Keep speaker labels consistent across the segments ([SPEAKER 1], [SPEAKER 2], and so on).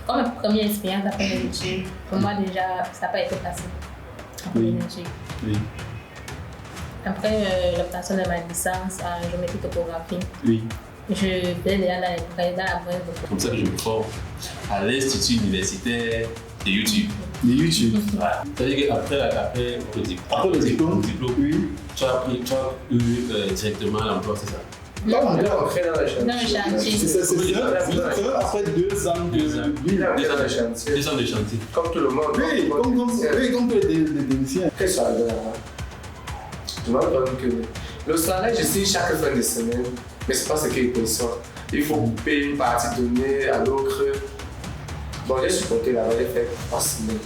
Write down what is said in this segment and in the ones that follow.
[SPEAKER 1] comme ma première expérience après les études, pour moi déjà, ça n'a pas été facile. Après les études.
[SPEAKER 2] Oui.
[SPEAKER 1] Après l'obtention de ma licence en géométrie topographie,
[SPEAKER 2] Oui.
[SPEAKER 1] je faisais déjà dans la brève.
[SPEAKER 3] C'est comme ça que je me forme à l'Institut universitaire de YouTube.
[SPEAKER 2] De YouTube.
[SPEAKER 3] Voilà. C'est-à-dire qu'après le diplôme,
[SPEAKER 2] Oui.
[SPEAKER 3] tu as eu directement l'emploi, c'est ça?
[SPEAKER 4] Non, on est entré dans le chantier.
[SPEAKER 1] Dans le chantier.
[SPEAKER 2] C'est ça. Après 2 ans de...
[SPEAKER 4] Il a fait dans le chantier.
[SPEAKER 3] 2 ans de chantier.
[SPEAKER 4] Comme tout le monde.
[SPEAKER 2] Oui, comme tous les techniciens.
[SPEAKER 4] Très salaire. Je me rends compte que le salaire, je sais chaque fin de semaine, mais c'est pas ce qu'il conçoit. Il faut couper une partie donnée à l'autre. Bon, j'ai supporté la vraie fait par semaine.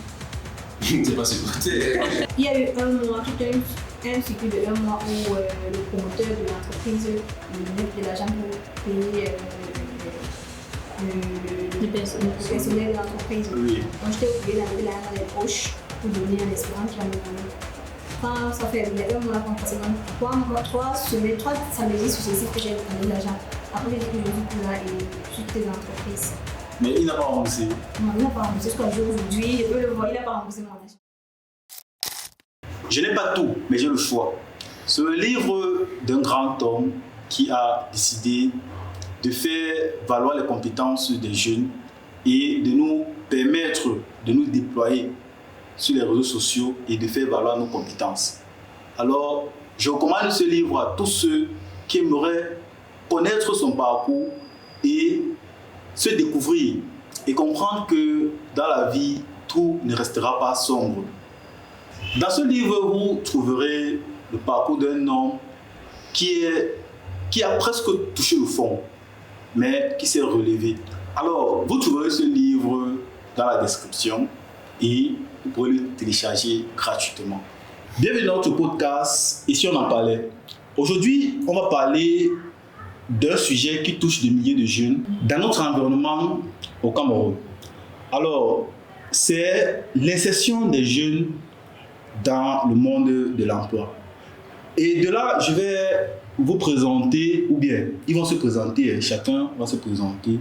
[SPEAKER 3] C'est pas supporté.
[SPEAKER 5] Il y a eu un mois, tout un cycle de 1 mois où le promoteur de l'entreprise me donnait de l'argent pour payer le personnel de l'entreprise.
[SPEAKER 2] Oui.
[SPEAKER 5] Donc j'étais obligée d'amener l'argent dans les poches pour donner en espérant qu'il va me donner. Quand ça fait il y a 1 mois, quand pratiquement 3 semaines, 3 samedis successifs que j'ai donné l'argent. Après j'ai dit que je suis plus là et je suis quittée l'entreprise.
[SPEAKER 2] Mais il n'a pas remboursé.
[SPEAKER 5] Non, il n'a pas remboursé jusqu'à aujourd'hui, je peux le voir, il n'a pas remboursé mon argent.
[SPEAKER 2] Je n'ai pas tout, mais j'ai le choix. C'est le livre d'un grand homme qui a décidé de faire valoir les compétences des jeunes et de nous permettre de nous déployer sur les réseaux sociaux et de faire valoir nos compétences. Alors, je recommande ce livre à tous ceux qui aimeraient connaître son parcours et se découvrir et comprendre que dans la vie, tout ne restera pas sombre. Dans ce livre, vous trouverez le parcours d'un homme qui a presque touché le fond, mais qui s'est relevé. Alors, vous trouverez ce livre dans la description et vous pourrez le télécharger gratuitement. Bienvenue dans notre podcast Et si on en parlait. Aujourd'hui, on va parler d'un sujet qui touche des milliers de jeunes dans notre environnement au Cameroun. Alors, c'est l'insertion des jeunes dans le monde de l'emploi. Et de là, je vais vous présenter, ou bien ils vont se présenter, chacun va se présenter,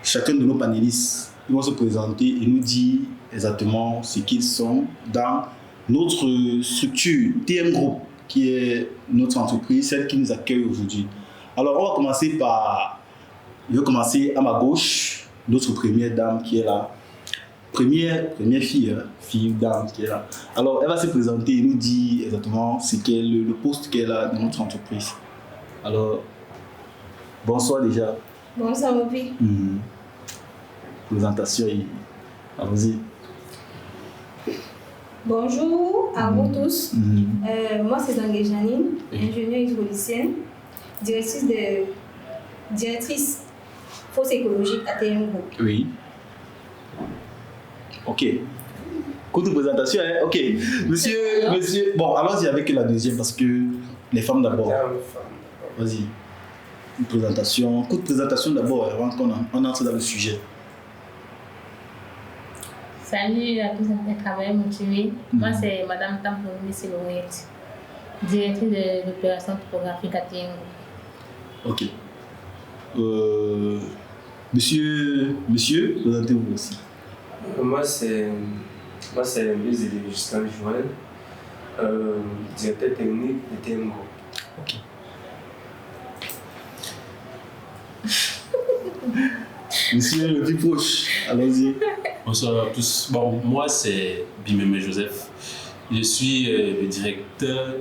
[SPEAKER 2] chacun de nos panélistes, ils vont se présenter et nous dire exactement ce qu'ils sont dans notre structure TM Group, qui est notre entreprise, celle qui nous accueille aujourd'hui. Alors, on va commencer par, je vais commencer à ma gauche, notre première dame qui est là. Première fille dame qui est là. Alors, elle va se présenter et nous dire exactement ce qu'est le poste qu'elle a dans notre entreprise. Alors, bonsoir déjà.
[SPEAKER 5] Bonsoir, Mopi.
[SPEAKER 2] Présentation, allons-y.
[SPEAKER 5] Bonjour à vous tous. Moi, c'est Zangue Janine, ingénieure hydraulicienne, directrice fosse écologique à TM Group.
[SPEAKER 2] Oui. Ok. Courte présentation, hein? Ok. Monsieur. Bon, allons-y avec la deuxième parce que les femmes d'abord. Vas-y. Une présentation. Courte présentation d'abord avant qu'on entre dans le sujet.
[SPEAKER 1] Salut à tous les travailleurs motivés. Moi, c'est Madame Tampouni Silouette, directrice de l'opération topographique à TM Group.
[SPEAKER 2] Ok. Monsieur, présentez-vous aussi.
[SPEAKER 4] Moi, c'est Louis Justin Joël, directeur technique de TM Group.
[SPEAKER 2] Ok. Monsieur le plus proche, allons-y.
[SPEAKER 3] Bonsoir à tous. Bon, moi, c'est Bimeme Joseph. Je suis le directeur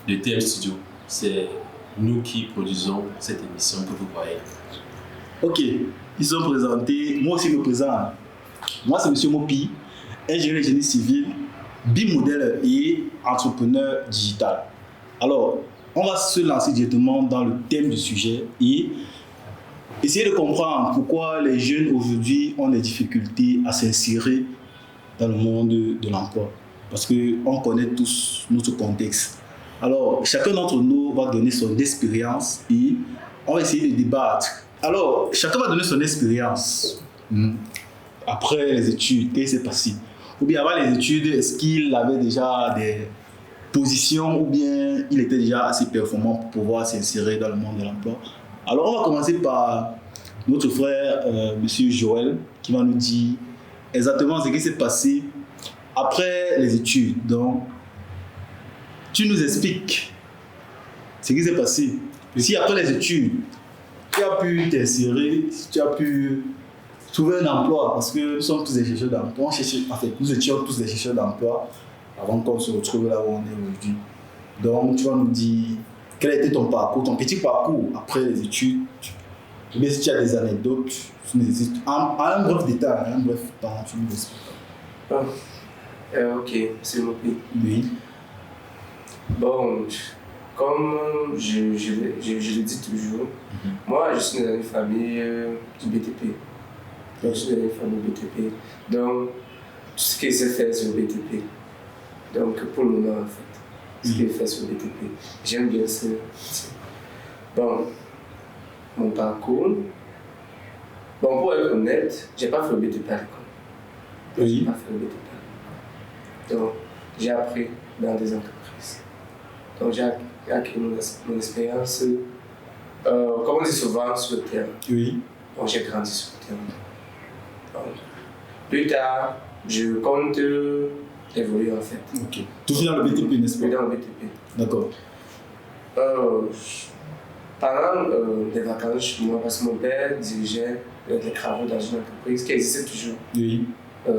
[SPEAKER 3] de TM Studio. C'est nous qui produisons cette émission que vous voyez.
[SPEAKER 2] Ok, ils sont présentés. Moi aussi, je me présente. Moi, c'est Monsieur Mopi, ingénieur génie civil, bimodèle et entrepreneur digital. Alors, on va se lancer directement dans le thème du sujet et essayer de comprendre pourquoi les jeunes aujourd'hui ont des difficultés à s'insérer dans le monde de l'emploi. Parce qu'on connaît tous notre contexte. Alors, chacun d'entre nous va donner son expérience et on va essayer de débattre. Alors, chacun va donner son expérience. Après les études, qu'est-ce qui s'est passé? Ou bien avant les études, est-ce qu'il avait déjà des positions ou bien il était déjà assez performant pour pouvoir s'insérer dans le monde de l'emploi? Alors, on va commencer par notre frère, Monsieur Joël. qui va nous dire exactement ce qui s'est passé après les études. Donc, tu nous expliques ce qui s'est passé. Si après les études, tu as pu t'insérer, si tu as pu trouver un emploi, parce que nous sommes tous des chercheurs d'emploi, nous étions tous des chercheurs d'emploi avant qu'on se retrouve là où on est aujourd'hui. Donc, tu vas nous dire quel a été ton parcours, ton petit parcours après les études. Mais si tu as des anecdotes, tu nous expliques. En un bref détail, tu nous expliques.
[SPEAKER 4] Ok, c'est mon pays.
[SPEAKER 2] Oui.
[SPEAKER 4] Bon, comme je le dis toujours, moi je suis dans une famille du BTP. Donc, je suis dans une famille BTP. Donc, tout ce qui s'est fait sur le BTP. Donc, pour le moment, en fait, ce qui est fait sur le BTP. J'aime bien ça. Bon, mon parcours. Bon, pour être honnête, j'ai pas fait le BTP à l'école.
[SPEAKER 2] Oui.
[SPEAKER 4] J'ai pas fait le BTP. Donc, j'ai appris dans des entreprises. Donc, j'ai acquis mon expérience, comme on dit souvent, sur le terrain.
[SPEAKER 2] Oui.
[SPEAKER 4] Donc, j'ai grandi sur le terrain. Donc, plus tard, je compte évoluer en fait.
[SPEAKER 2] Ok. Toujours dans le BTP, n'est-ce pas?
[SPEAKER 4] Oui, dans le BTP.
[SPEAKER 2] D'accord.
[SPEAKER 4] Pendant les vacances, moi, parce que mon père dirigeait les travaux dans une entreprise qui existait toujours.
[SPEAKER 2] Oui.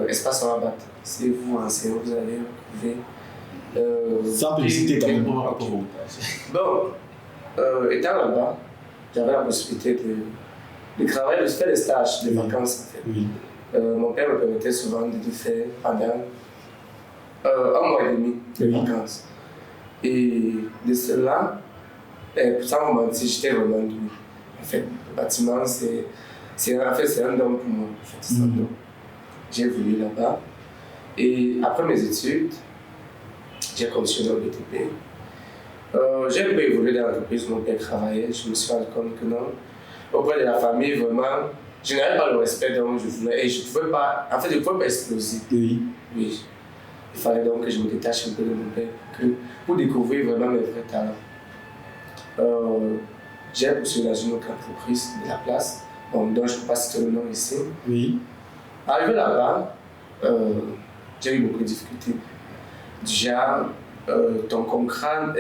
[SPEAKER 4] Espace Rabat. Si vous vous renseignez, vous allez trouver.
[SPEAKER 2] Sans publicité quand même.
[SPEAKER 4] Bon, étant là-bas, j'avais la possibilité de travailler, de faire des stages de vacances en fait.
[SPEAKER 2] Oui.
[SPEAKER 4] Mon père me permettait souvent de faire pendant 1 mois et demi de vacances. Et de cela, sans vous mentir, j'étais vraiment doué. En fait, le bâtiment, c'est un don pour moi. En fait, c'est un don. J'ai évolué là-bas. Et après mes études, j'ai continué dans le BTP. J'ai un peu évolué dans l'entreprise où mon père travaillait. Je me suis rendu compte que non. Auprès de la famille, vraiment, je n'avais pas le respect dont je voulais. Et je ne pouvais pas, en fait, je ne pouvais pas exploser.
[SPEAKER 2] Oui.
[SPEAKER 4] Oui. Il fallait donc que je me détache un peu de mon père pour découvrir vraiment mes vrais talents. J'ai poursuivi dans une autre entreprise de la place, dont je ne peux pas citer le nom ici.
[SPEAKER 2] Oui.
[SPEAKER 4] Arrivé là-bas, j'ai eu beaucoup de difficultés. Déjà, ton contrat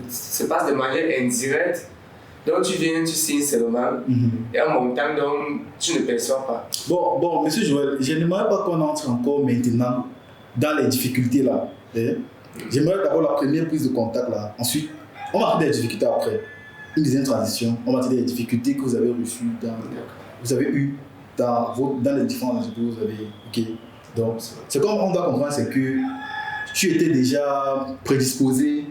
[SPEAKER 4] se passe de manière indirecte. Donc tu viens, tu signes seulement, et un montant dont tu ne perçois pas.
[SPEAKER 2] Bon, monsieur Joël, je n'aimerais pas qu'on entre encore maintenant dans les difficultés là. J'aimerais d'abord la première prise de contact là. Ensuite, on va parler des difficultés après. Une deuxième transition, on va parler des difficultés que vous avez reçues, vous avez eues dans les différentes entreprises que vous avez. Ok. Donc, ce qu'on doit comprendre, c'est que tu étais déjà prédisposé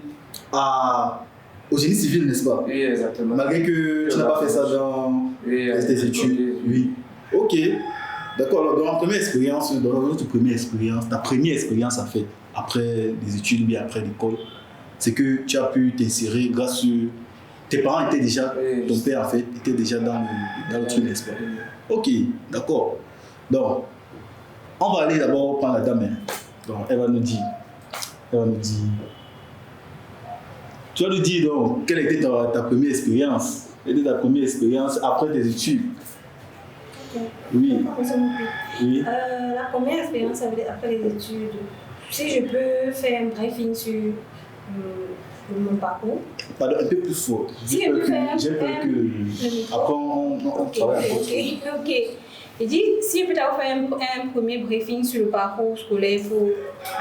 [SPEAKER 2] au génie civil, n'est-ce pas?
[SPEAKER 4] Oui, exactement.
[SPEAKER 2] Malgré que tu n'as pas fait ça dans tes études. Oui. Ok. D'accord. Alors, dans notre première expérience, ta première expérience en fait, après les études ou bien après l'école, c'est que tu as pu t'insérer grâce à. Tes parents étaient déjà, ton père en fait, était déjà dans le truc, n'est-ce pas? Ok, d'accord. Donc, on va aller d'abord prendre la dame. Donc, elle va nous dire. Tu vas nous dire donc, quelle était ta première expérience? Quelle était ta première expérience après tes études?
[SPEAKER 5] Ok.
[SPEAKER 2] Oui. Oui.
[SPEAKER 5] La première expérience après les études, si je peux faire un briefing sur mon parcours.
[SPEAKER 2] Pardon, un peu plus fort.
[SPEAKER 5] Si je peux faire
[SPEAKER 2] après, on travaille.
[SPEAKER 5] Ok. Je dis, si je peux faire un premier briefing sur le parcours scolaire pour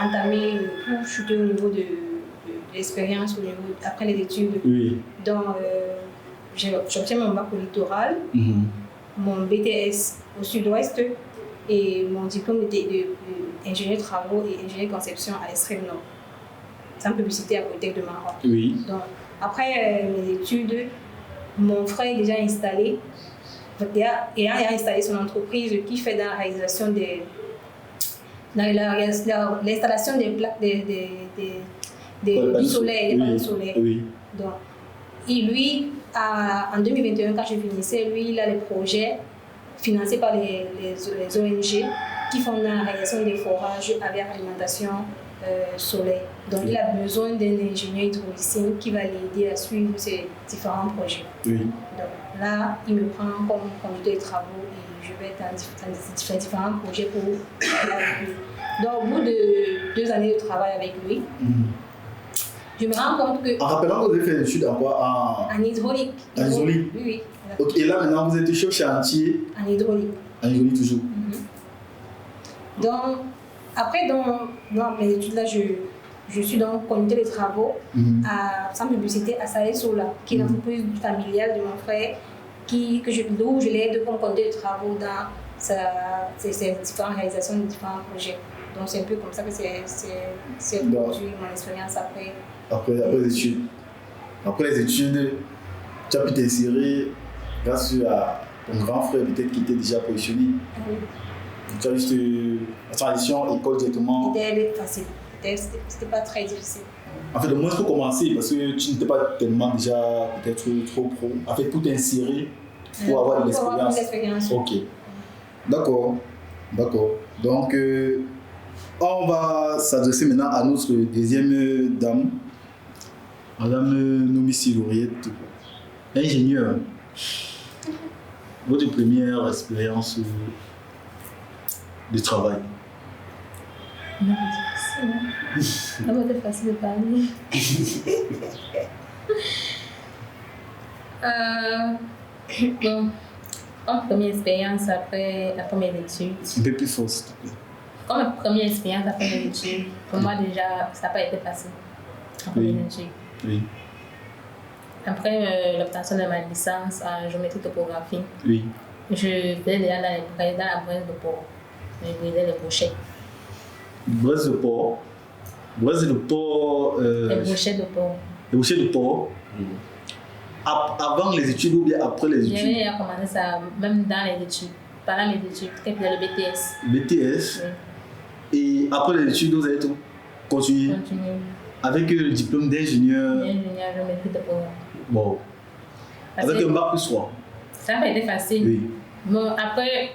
[SPEAKER 5] entamer, pour chuter au niveau de l'expérience après les études.
[SPEAKER 2] Oui.
[SPEAKER 5] Donc, j'obtiens mon bac au littoral, mon BTS au sud-ouest et mon diplôme d'ingénieur travaux et ingénieur conception à l'extrême nord. Sans publicité à Polytechnique de Maroc. Oui. Donc, après mes études, mon frère est déjà installé. Il a installé son entreprise qui fait dans la réalisation l'installation des plaques du soleil, des panneaux solaires. Oui. Donc, lui, en 2021, quand je finissais, lui, il a des projets financés par les ONG qui font dans la réalisation des forages avec alimentation solaire. Donc, il a besoin d'un ingénieur hydraulicien qui va l'aider à suivre ses différents projets.
[SPEAKER 2] Oui.
[SPEAKER 5] Donc, là, il me prend comme conducteur de travaux et je vais être dans différents projets pour travailler avec lui. Donc, au bout de 2 années de travail avec lui, je me rends compte que...
[SPEAKER 2] En rappelant que vous avez fait une étude en quoi?
[SPEAKER 5] En hydraulique.
[SPEAKER 2] En hydraulique?
[SPEAKER 5] Oui, oui.
[SPEAKER 2] Ok, et là maintenant vous êtes chef chantier?
[SPEAKER 5] En hydraulique.
[SPEAKER 2] En hydraulique toujours?
[SPEAKER 5] Donc, après, dans mes études là, je suis donc conducteur de travaux sans publicité à Salé Sola, qui est une entreprise familiale de mon frère, où je l'aide comme conducteur de travaux dans ses différentes réalisations de différents projets. Donc, c'est un peu comme ça que c'est produit mon expérience après.
[SPEAKER 2] Après les études. Après les études, tu as pu t'insérer grâce à ton grand frère peut-être qui était déjà positionné.
[SPEAKER 5] Oui.
[SPEAKER 2] Tu as juste la transition école directement.
[SPEAKER 5] C'était facile. C'était pas très difficile.
[SPEAKER 2] En fait, au moins pour commencer, parce que tu n'étais pas tellement déjà peut-être trop pro. En fait, pour t'insérer, pour avoir de l'expérience. Ok. D'accord. Donc, on va s'adresser maintenant à notre deuxième dame, Madame Nomissi Lauriette, ingénieure. Votre première expérience de travail?
[SPEAKER 1] C'est facile de parler. Bon, comme première expérience après mes études.
[SPEAKER 2] Un peu plus fort, s'il te plaît.
[SPEAKER 1] Comme première expérience après mes études, pour moi déjà, ça n'a pas été facile. Après mes études.
[SPEAKER 2] Oui.
[SPEAKER 1] Après l'obtention de ma licence en géométrie topographie,
[SPEAKER 2] oui.
[SPEAKER 1] Je faisais déjà dans la braise de porc. Je brisais les brochets.
[SPEAKER 2] Braise de porc.
[SPEAKER 1] Les brochets de porc.
[SPEAKER 2] Les brochets de porc. Avant les études ou bien après les études?
[SPEAKER 1] J'avais déjà commencé ça, même dans les études. Pendant mes études, quand je faisais le BTS.
[SPEAKER 2] BTS? Oui. Et après les études, vous avez tout continué?
[SPEAKER 1] Continué.
[SPEAKER 2] Avec le diplôme d'ingénieur?
[SPEAKER 1] Ingénieur géométrie topographie.
[SPEAKER 2] Bon. Avec un bac plus 3?
[SPEAKER 1] Ça n'a pas été facile.
[SPEAKER 2] Oui.
[SPEAKER 1] Bon, après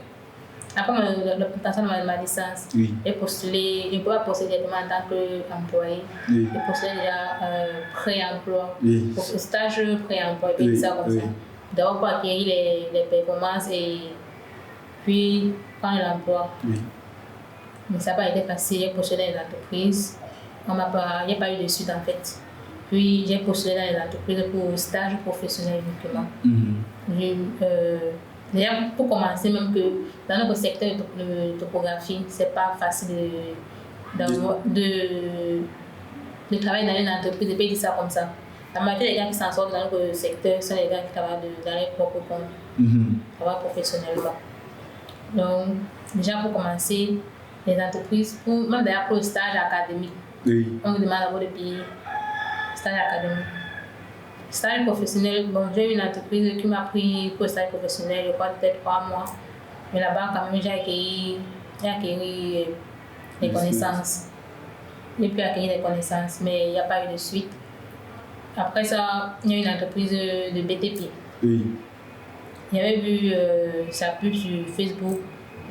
[SPEAKER 1] l'obtention de ma licence,
[SPEAKER 2] oui.
[SPEAKER 1] J'ai postulé, je ne peux pas postuler directement en tant qu'employé.
[SPEAKER 2] Oui.
[SPEAKER 1] J'ai postulé déjà pré-emploi,
[SPEAKER 2] oui.
[SPEAKER 1] pour stage pré-emploi, et puis ça comme ça. D'abord pour acquérir les performances et puis prendre l'emploi.
[SPEAKER 2] Oui.
[SPEAKER 1] Mais ça n'a pas été facile, j'ai postulé dans les entreprises. Il n'y a pas eu de suite en fait. Puis j'ai postulé dans les entreprises pour stage professionnel uniquement. Déjà, pour commencer, même que dans notre secteur de topographie, c'est pas facile de travailler dans une entreprise, de payer ça comme ça. La majorité des gars qui s'en sortent dans notre secteur sont les gars qui travaillent dans les propres comptes, travaillent professionnellement. Donc, déjà pour commencer, les entreprises, même d'ailleurs pour le stage académique, on vous demande d'abord de payer stage académique. Stage professionnel, bon, j'ai une entreprise qui m'a pris pour le stage professionnel, je crois peut-être 3 mois. Mais là-bas, quand même, j'ai acquis des connaissances. J'ai pu acquérir des connaissances, mais il n'y a pas eu de suite. Après ça, il y a une entreprise de BTP.
[SPEAKER 2] Oui.
[SPEAKER 1] J'avais vu sa pub sur Facebook,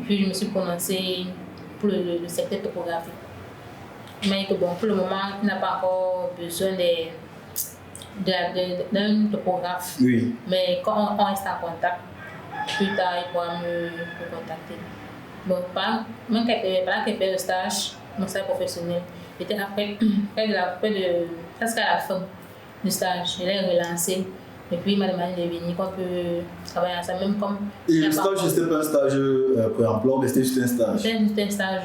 [SPEAKER 1] puis je me suis prononcée pour le secteur topographique. Mais que bon, pour le moment, il n'a pas encore besoin d'un topographe.
[SPEAKER 2] Oui.
[SPEAKER 1] Mais quand on reste en contact, plus tard, il pourra me contacter. Bon, même pendant qu'il fait le stage, mon stage professionnel, j'étais presque à la fin du stage, je l'ai relancé. Et puis il m'a demandé de venir, qu'on peut travailler ensemble, même comme...
[SPEAKER 2] Et le stage, c'était pas un stage pré-emploi, mais c'était juste un stage?
[SPEAKER 1] C'était juste un stage.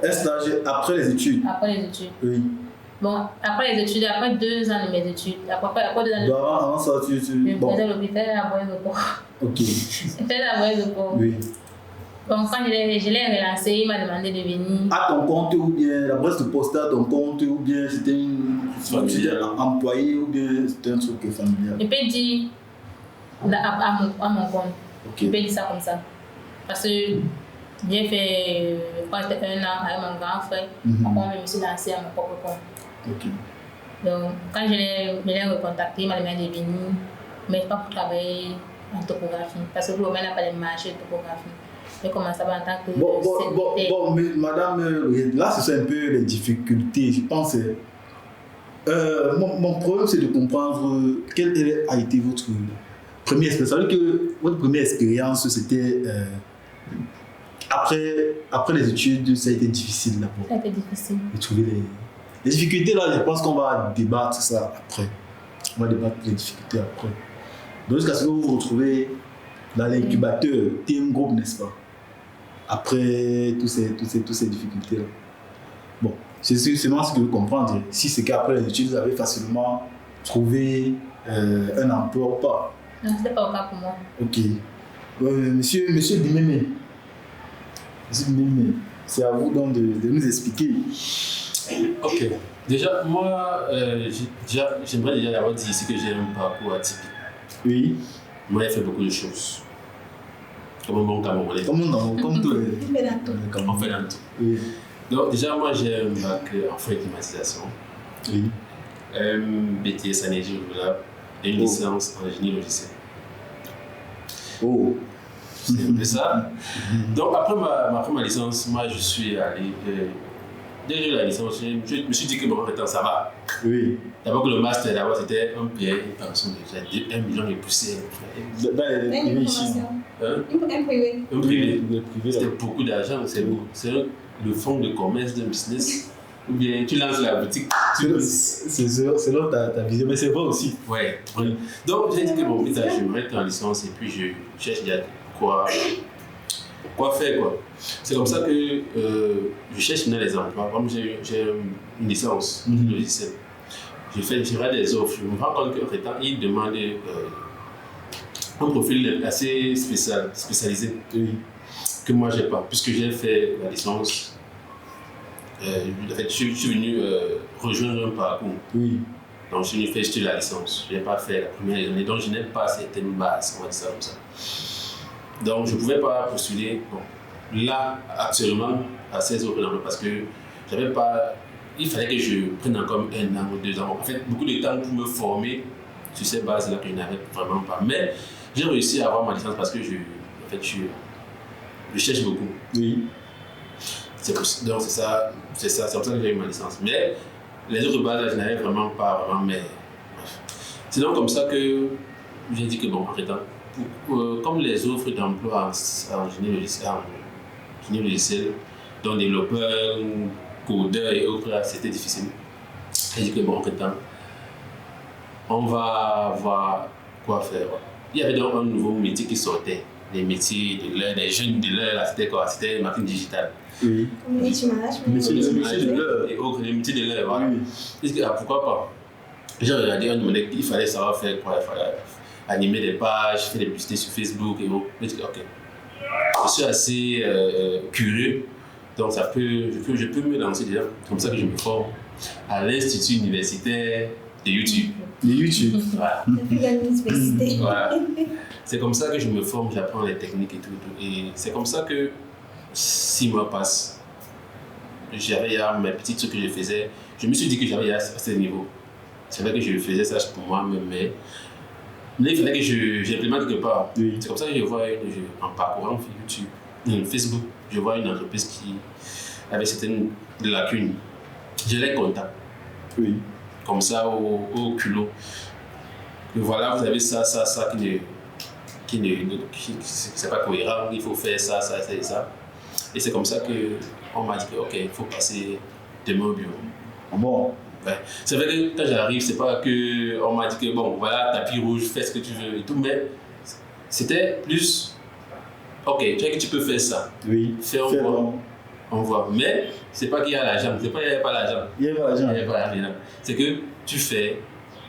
[SPEAKER 2] Un stage après les études?
[SPEAKER 1] Après les études.
[SPEAKER 2] Oui.
[SPEAKER 1] Bon, après les études, après 2 ans de mes études, après 2 ans de...
[SPEAKER 2] Avant ça, tu...
[SPEAKER 1] Je faisais l'hôpital à Braise de Porc.
[SPEAKER 2] Ok.
[SPEAKER 1] C'était à Braise de Porc.
[SPEAKER 2] Oui.
[SPEAKER 1] Bon, quand je l'ai relancé, il m'a demandé de venir.
[SPEAKER 2] À ton compte ou bien, la Braise de Porc, c'était à ton compte ou bien c'était une employé ou bien c'était un truc familial?
[SPEAKER 1] Je peux dire à mon compte.
[SPEAKER 2] Okay.
[SPEAKER 1] Je peux dire ça comme ça. Parce que j'ai fait 1 an avec mon grand frère. Après, je me suis lancé à mon propre compte.
[SPEAKER 2] Okay.
[SPEAKER 1] Donc, quand je l'ai recontacté, il m'a demandé de venir, mais pas pour travailler en topographie. Parce que le moment n'a pas de marché de topographie. J'ai commencé en tant que
[SPEAKER 2] Bon, mais madame, là, ce sont un peu les difficultés. Je pense mon problème, c'est de comprendre quelle a été votre première expérience. Ça veut dire que votre première expérience, c'était après les études, ça a été difficile là.
[SPEAKER 1] Ça a été difficile.
[SPEAKER 2] De trouver les difficultés là, je pense qu'on va débattre ça après. On va débattre les difficultés après. Donc jusqu'à ce que vous vous retrouvez dans l'incubateur Team Group, n'est-ce pas? Après toutes ces difficultés là. Bon, c'est seulement ce que je veux comprendre. Si c'est qu'après les études, vous avez facilement trouvé un emploi ou pas.
[SPEAKER 1] Non, ce n'est pas le cas pour moi.
[SPEAKER 2] Ok. Monsieur Bimeme, c'est à vous donc de nous expliquer.
[SPEAKER 3] Ok. Déjà, moi, j'aimerais déjà d'abord dire ici que j'ai un parcours atypique.
[SPEAKER 2] Oui.
[SPEAKER 3] Moi, j'ai fait beaucoup de choses. Comme un bon Camerounais.
[SPEAKER 2] Comme tous les.
[SPEAKER 3] On fait dans tout.
[SPEAKER 2] Oui.
[SPEAKER 3] Donc, déjà, moi, j'ai un bac en frais de climatisation.
[SPEAKER 2] Oui.
[SPEAKER 3] BTS en énergie renouvelable et une licence en génie logiciel.
[SPEAKER 2] Oh.
[SPEAKER 3] C'est un peu ça. Donc, après ma première licence, moi, je suis allé. Dès que j'ai eu la licence, je me suis dit que bon, en fait, ça va.
[SPEAKER 2] Oui.
[SPEAKER 3] D'abord que le master, d'abord, c'était un PA, une pension de 1 million de poussières.
[SPEAKER 2] Dans les privés ici.
[SPEAKER 5] Un privé.
[SPEAKER 3] Un privé.
[SPEAKER 2] Le
[SPEAKER 3] C'était beaucoup d'argent, c'est le fonds de commerce d'un business. Ou bien tu lances la boutique.
[SPEAKER 2] C'est là ta vision, mais c'est vrai aussi.
[SPEAKER 3] Ouais. Donc j'ai dit que bon, je vais mettre en licence et puis je cherche déjà quoi faire quoi. C'est comme ça que je cherche maintenant les emplois. Comme j'ai une licence logicielle, je fais des offres. Je me rends compte qu'en fait, ils demandent un profil assez spécialisé que moi j'ai pas, puisque j'ai fait la licence. En fait, je suis venu rejoindre un parcours.
[SPEAKER 2] Oui.
[SPEAKER 3] Donc, je suis venu faire la licence. Je n'ai pas fait la première année, donc je n'ai pas certaines bases, on va dire ça comme ça. Donc, je ne pouvais pas postuler là, actuellement, à ces autres emplois parce que j'avais pas. Il fallait que je prenne encore 1 an ou 2 ans. En fait, beaucoup de temps pour me former sur ces bases-là que je n'avais vraiment pas. Mais j'ai réussi à avoir ma licence parce que je cherche beaucoup.
[SPEAKER 2] Oui.
[SPEAKER 3] Donc c'est ça, c'est comme ça que j'ai eu ma licence. Mais les autres bases, je n'avais vraiment pas, mais bref. C'est donc comme ça que j'ai dit que bon, en fait, comme les offres d'emploi en génie logiciel, donc développeur, codeur et autres, c'était difficile. J'ai dit que bon, en fait, on va voir quoi faire. Il y avait donc un nouveau métier qui sortait, les métiers de l'heure, les jeunes de l'heure, c'était quoi? C'était marketing digital.
[SPEAKER 2] Oui.
[SPEAKER 5] Community management.
[SPEAKER 2] Métier de l'heure.
[SPEAKER 3] Et autres, les métiers de l'heure, voilà.
[SPEAKER 2] Oui.
[SPEAKER 3] Pourquoi pas? J'ai regardé, on me demandait qu'il fallait savoir faire quoi, il fallait animer des pages, faire des publicités sur Facebook et autres. Mais ok. Je suis assez curieux, donc je peux me lancer déjà. Comme ça que je me forme à l'Institut universitaire de YouTube.
[SPEAKER 2] De YouTube.
[SPEAKER 3] Voilà.
[SPEAKER 5] Depuis l'université.
[SPEAKER 3] Voilà. C'est comme ça que je me forme, j'apprends les techniques et tout. Et c'est comme ça que 6 mois passent. J'avais mes petits trucs que je faisais. Je me suis dit que j'avais à ce niveau. C'est vrai que je faisais ça pour moi-même, mais il fallait que j'implémente quelque part.
[SPEAKER 2] Oui.
[SPEAKER 3] C'est comme ça que je vois, en parcourant YouTube, Facebook, je vois une entreprise qui avait certaines lacunes. Je les contacte.
[SPEAKER 2] Oui.
[SPEAKER 3] Comme ça, au culot. Et voilà, vous avez ça qui c'est pas cohérent, il faut faire ça et ça. Et c'est comme ça qu'on m'a dit que, ok, il faut passer demain au bureau.
[SPEAKER 2] Bon.
[SPEAKER 3] Ouais. C'est vrai que quand j'arrive, c'est pas que on m'a dit que bon, voilà, tapis rouge, fais ce que tu veux et tout, mais c'était plus, ok, tu sais que tu peux faire ça.
[SPEAKER 2] Oui.
[SPEAKER 3] Fais, on voit. Mais c'est pas qu'il y a l'argent, c'est pas qu'il n'y avait pas l'argent.
[SPEAKER 2] Il n'y avait pas l'argent.
[SPEAKER 3] Il n'y avait pas l'argent. C'est que tu fais,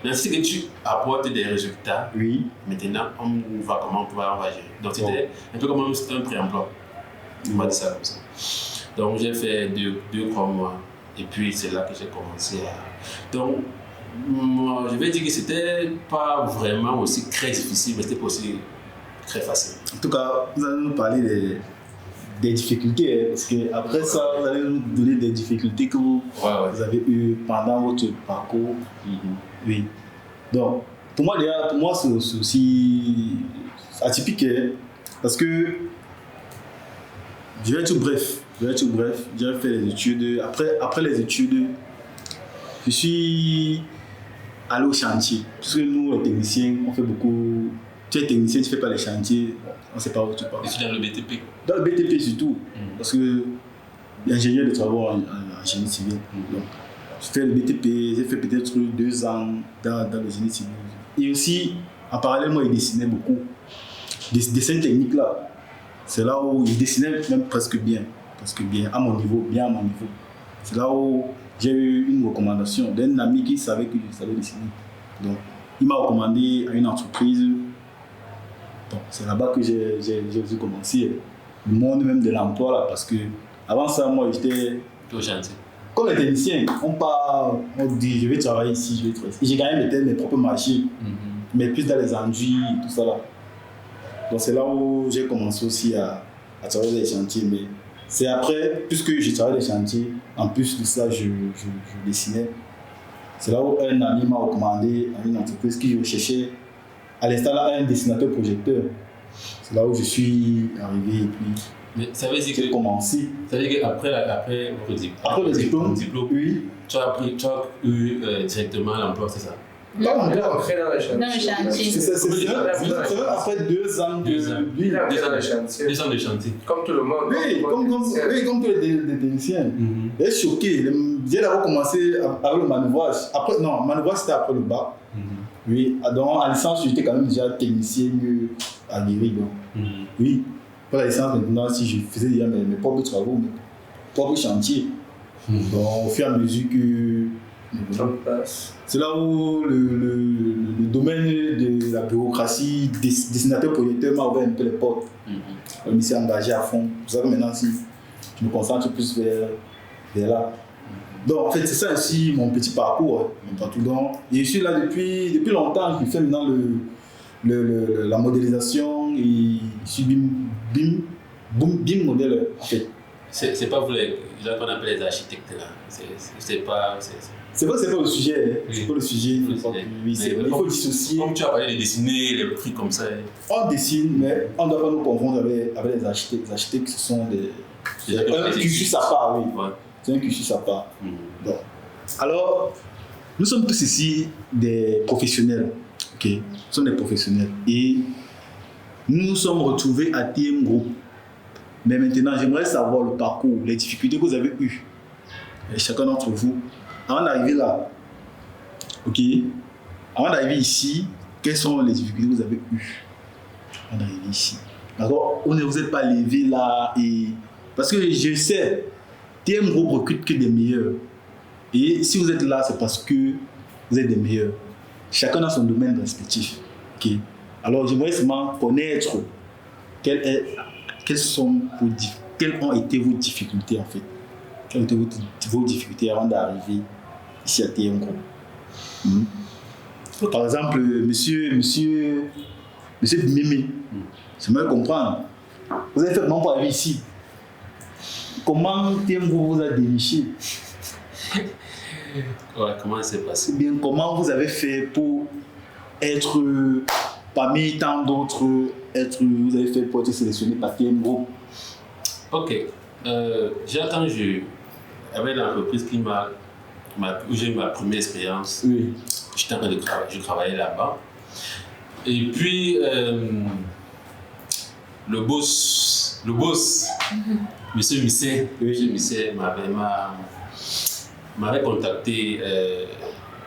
[SPEAKER 3] même si c'est que tu apportes des résultats,
[SPEAKER 2] oui.
[SPEAKER 3] Maintenant on voit comment on va gérer. Donc c'était un peu comme un pré-emploi. On va dire ça comme ça. Donc j'ai fait 2-3 mois. Et puis c'est là que j'ai commencé à. Donc, moi, je vais dire que c'était pas vraiment aussi très difficile, mais c'était pas aussi très facile.
[SPEAKER 2] En tout cas, vous allez nous parler des difficultés, hein, parce qu'après ça, vous allez nous donner des difficultés que vous avez eues pendant votre parcours. Oui. Donc, pour moi c'est aussi atypique, hein, parce que Je vais être bref. J'ai fait les études. Après les études, je suis allé au chantier. Parce que nous, les techniciens, on fait beaucoup. Tu es technicien, tu ne fais pas les chantiers, on ne sait pas où tu pars.
[SPEAKER 3] Je suis dans le BTP.
[SPEAKER 2] Dans le BTP surtout. Parce que l'ingénieur de travaux en génie civil. Donc, j'ai fait le BTP, j'ai fait peut-être 2 ans dans le génie civil. Et aussi, en parallèle, moi, je dessinais beaucoup. Des dessins techniques là. C'est là où je dessinais même presque bien, à mon niveau, C'est là où j'ai eu une recommandation d'un ami qui savait que je savais dessiner. Donc, il m'a recommandé à une entreprise. Bon, c'est là-bas que j'ai commencé le monde même de l'emploi là, parce que avant ça, moi, j'étais
[SPEAKER 3] au chantier.
[SPEAKER 2] Comme les techniciens, on dit je vais travailler ici, je vais travailler ici. J'ai gagné mes propres marchés, mais plus dans les enduits, tout ça là. Donc c'est là où j'ai commencé aussi à travailler dans les chantiers. Mais c'est après, puisque je travaillais dans les chantiers, en plus de ça, je dessinais. C'est là où un ami m'a recommandé à une entreprise qui recherchait à l'instant là un dessinateur projecteur. C'est là où je suis arrivé et puis
[SPEAKER 3] mais ça veut dire
[SPEAKER 2] j'ai commencé.
[SPEAKER 3] Ça veut dire qu'après
[SPEAKER 2] le diplôme, oui.
[SPEAKER 3] Tu as eu directement l'emploi, c'est ça?
[SPEAKER 4] Non, on est entré dans le chantier.
[SPEAKER 2] C'est après 2 ans de
[SPEAKER 4] chantier.
[SPEAKER 3] 2 ans de chantier.
[SPEAKER 4] Comme tout le monde.
[SPEAKER 2] Oui, comme tous les techniciens. J'étais choqué. J'ai d'abord commencé avec le manœuvrage. Manœuvrage c'était après le bac. Oui, donc en licence, j'étais quand même déjà technicien aguerri. Oui, pour la licence, maintenant, si je faisais déjà mes propres travaux, mes propres chantiers. Donc au fur et à mesure que c'est là où le domaine de la bureaucratie, dessinateur projecteur m'a ouvert un peu les portes. Je me suis engagé à fond. C'est pour ça que maintenant, si je me concentre plus vers là. Donc en fait, c'est ça aussi mon petit parcours. Donc, et je suis là depuis longtemps. Je fais maintenant la modélisation et je suis BIM modèle en fait.
[SPEAKER 3] C'est pas vous les gens qu'on appelle les architectes là. C'est pas
[SPEAKER 2] le sujet. C'est pas le sujet. Il faut dissocier.
[SPEAKER 3] Comme tu as parlé de dessiner les prix comme ça.
[SPEAKER 2] On dessine, mais on ne doit pas nous confondre avec les architectes. Les architectes, ce sont un cursus à part, oui. Ouais. C'est un cursus à part. Bon. Alors, nous sommes tous ici des professionnels. Okay. Nous sommes des professionnels. Et nous nous sommes retrouvés à TM Group. Mais maintenant, j'aimerais savoir le parcours, les difficultés que vous avez eues. Et chacun d'entre vous. Avant d'arriver là, ok, avant d'arriver ici, quelles sont les difficultés que vous avez eues avant d'arriver ici? D'accord, vous n'êtes pas levé là et... Parce que je sais, TM Group recrute que des meilleurs. Et si vous êtes là, c'est parce que vous êtes des meilleurs. Chacun dans son domaine respectif. Ok. Alors j'aimerais seulement connaître quelles ont été vos difficultés en fait. Quelles ont été vos difficultés avant d'arriver ici à TM Group. Par exemple, monsieur Mimi, j'aimerais comprendre. Vous avez fait comment pour arriver ici? Comment TM Group vous a déniché?
[SPEAKER 3] Ouais, comment ça s'est passé?
[SPEAKER 2] Bien, comment vous avez fait pour être parmi tant d'autres, vous avez fait pour être sélectionné par TM Group?
[SPEAKER 3] Ok. Quand avec l'entreprise où j'ai eu ma première expérience,
[SPEAKER 2] oui.
[SPEAKER 3] J'étais en train de travailler, je travaillais là-bas. Et puis, le boss, Monsieur Misset, m'avait contacté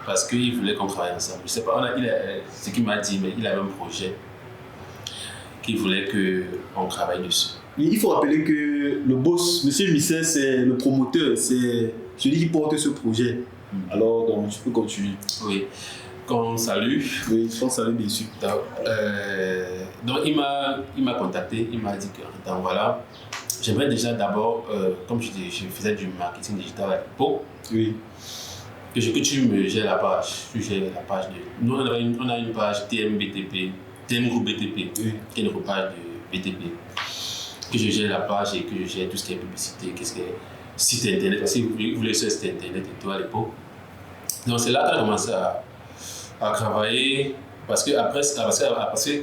[SPEAKER 3] parce qu'il voulait qu'on travaille ensemble. Je sais pas, ce qu'il m'a dit, mais il avait un projet qu'il voulait qu'on travaille dessus.
[SPEAKER 2] Il faut rappeler que le boss, Monsieur Misset, c'est le promoteur, c'est celui qui porte ce projet. Alors, donc, tu peux continuer.
[SPEAKER 3] Oui, qu'on salue.
[SPEAKER 2] Oui, qu'on salue bien sûr.
[SPEAKER 3] Donc il m'a contacté, il m'a dit que, voilà, j'aimerais déjà d'abord, comme je faisais du marketing digital à l'époque,
[SPEAKER 2] oui.
[SPEAKER 3] que tu me gères la page. Tu gères la page de... Nous, on a une page TM Group BTP, oui. Qui est une page de BTP. Que je gère la page et que je gère tout ce qui est publicité, qu'est-ce qui est site internet, parce que vous voulez sur site internet et tout à l'époque. Donc c'est là qu'on a commencé à travailler. Parce que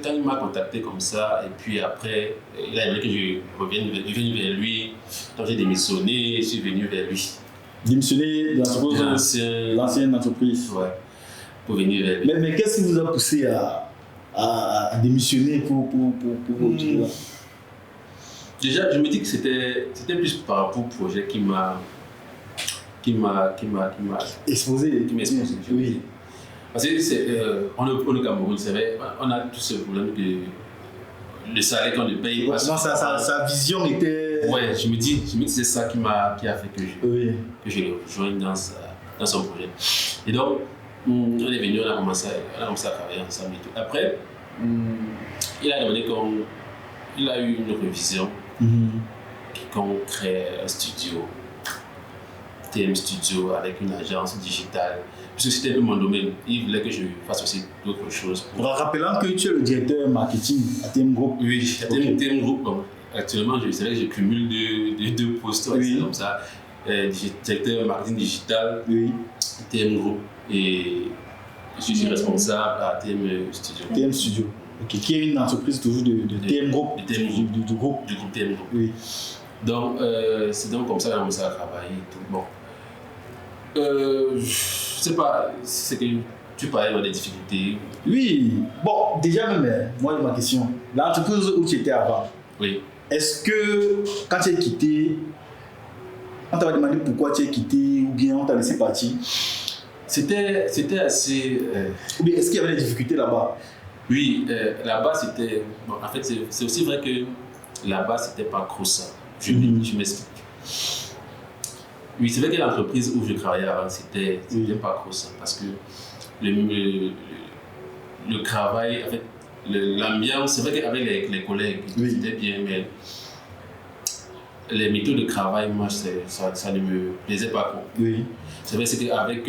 [SPEAKER 3] quand il m'a contacté comme ça, et puis après, il a aimé que je revienne vers lui. Donc j'ai démissionné, je suis venu vers lui.
[SPEAKER 2] Démissionner de l'ancienne entreprise.
[SPEAKER 3] Ouais, pour venir vers lui.
[SPEAKER 2] Mais qu'est-ce qui vous a poussé à démissionner pour votre travail?
[SPEAKER 3] Déjà, je me dis que c'était plus par rapport au projet qui m'a
[SPEAKER 2] Exposé. Oui.
[SPEAKER 3] Parce que on est au Cameroun, c'est vrai, on a tout ce problème que le salaire qu'on ne paye pas.
[SPEAKER 2] Non, sa vision était.
[SPEAKER 3] Ouais, je me dis que c'est ça qui a fait que je le rejoigne dans son projet. Et donc, on est venu, on a commencé à travailler ensemble et tout. Après, il a demandé il a eu une révision qu'on crée un studio, TM Studio, avec une agence digitale. Parce que c'était un peu mon domaine. Il voulait que je fasse aussi d'autres choses.
[SPEAKER 2] Rappelant que tu es le directeur marketing à TM Group.
[SPEAKER 3] Oui, à TM Group. Bon, actuellement, c'est vrai que je cumule deux postes comme ça. Directeur marketing digital, TM Group. Et je suis responsable à TM Studio.
[SPEAKER 2] TM Studio. Okay. Qui est une entreprise toujours de TM Group. Du groupe
[SPEAKER 3] TM Group.
[SPEAKER 2] Oui.
[SPEAKER 3] Donc, c'est donc comme ça qu'on a commencé à travailler. Tout. Bon. Je sais pas, c'est que tu parlais des difficultés.
[SPEAKER 2] Oui, bon, déjà même, moi, ma question. L'entreprise où tu étais avant, est-ce que quand tu es quitté, on t'a demandé pourquoi tu es quitté ou bien on t'a laissé partir?
[SPEAKER 3] C'était assez.
[SPEAKER 2] Ou bien est-ce qu'il y avait des difficultés là-bas?
[SPEAKER 3] Oui, là-bas c'était. Bon, en fait, c'est aussi vrai que là-bas c'était pas trop ça. Je m'explique. Oui, c'est vrai que l'entreprise où je travaillais avant, c'était pas trop ça. Parce que le travail, en fait, l'ambiance, c'est vrai qu'avec les collègues, c'était bien, mais les méthodes de travail, moi, ça ne me plaisait pas trop. Oui. C'est vrai, c'est qu'avec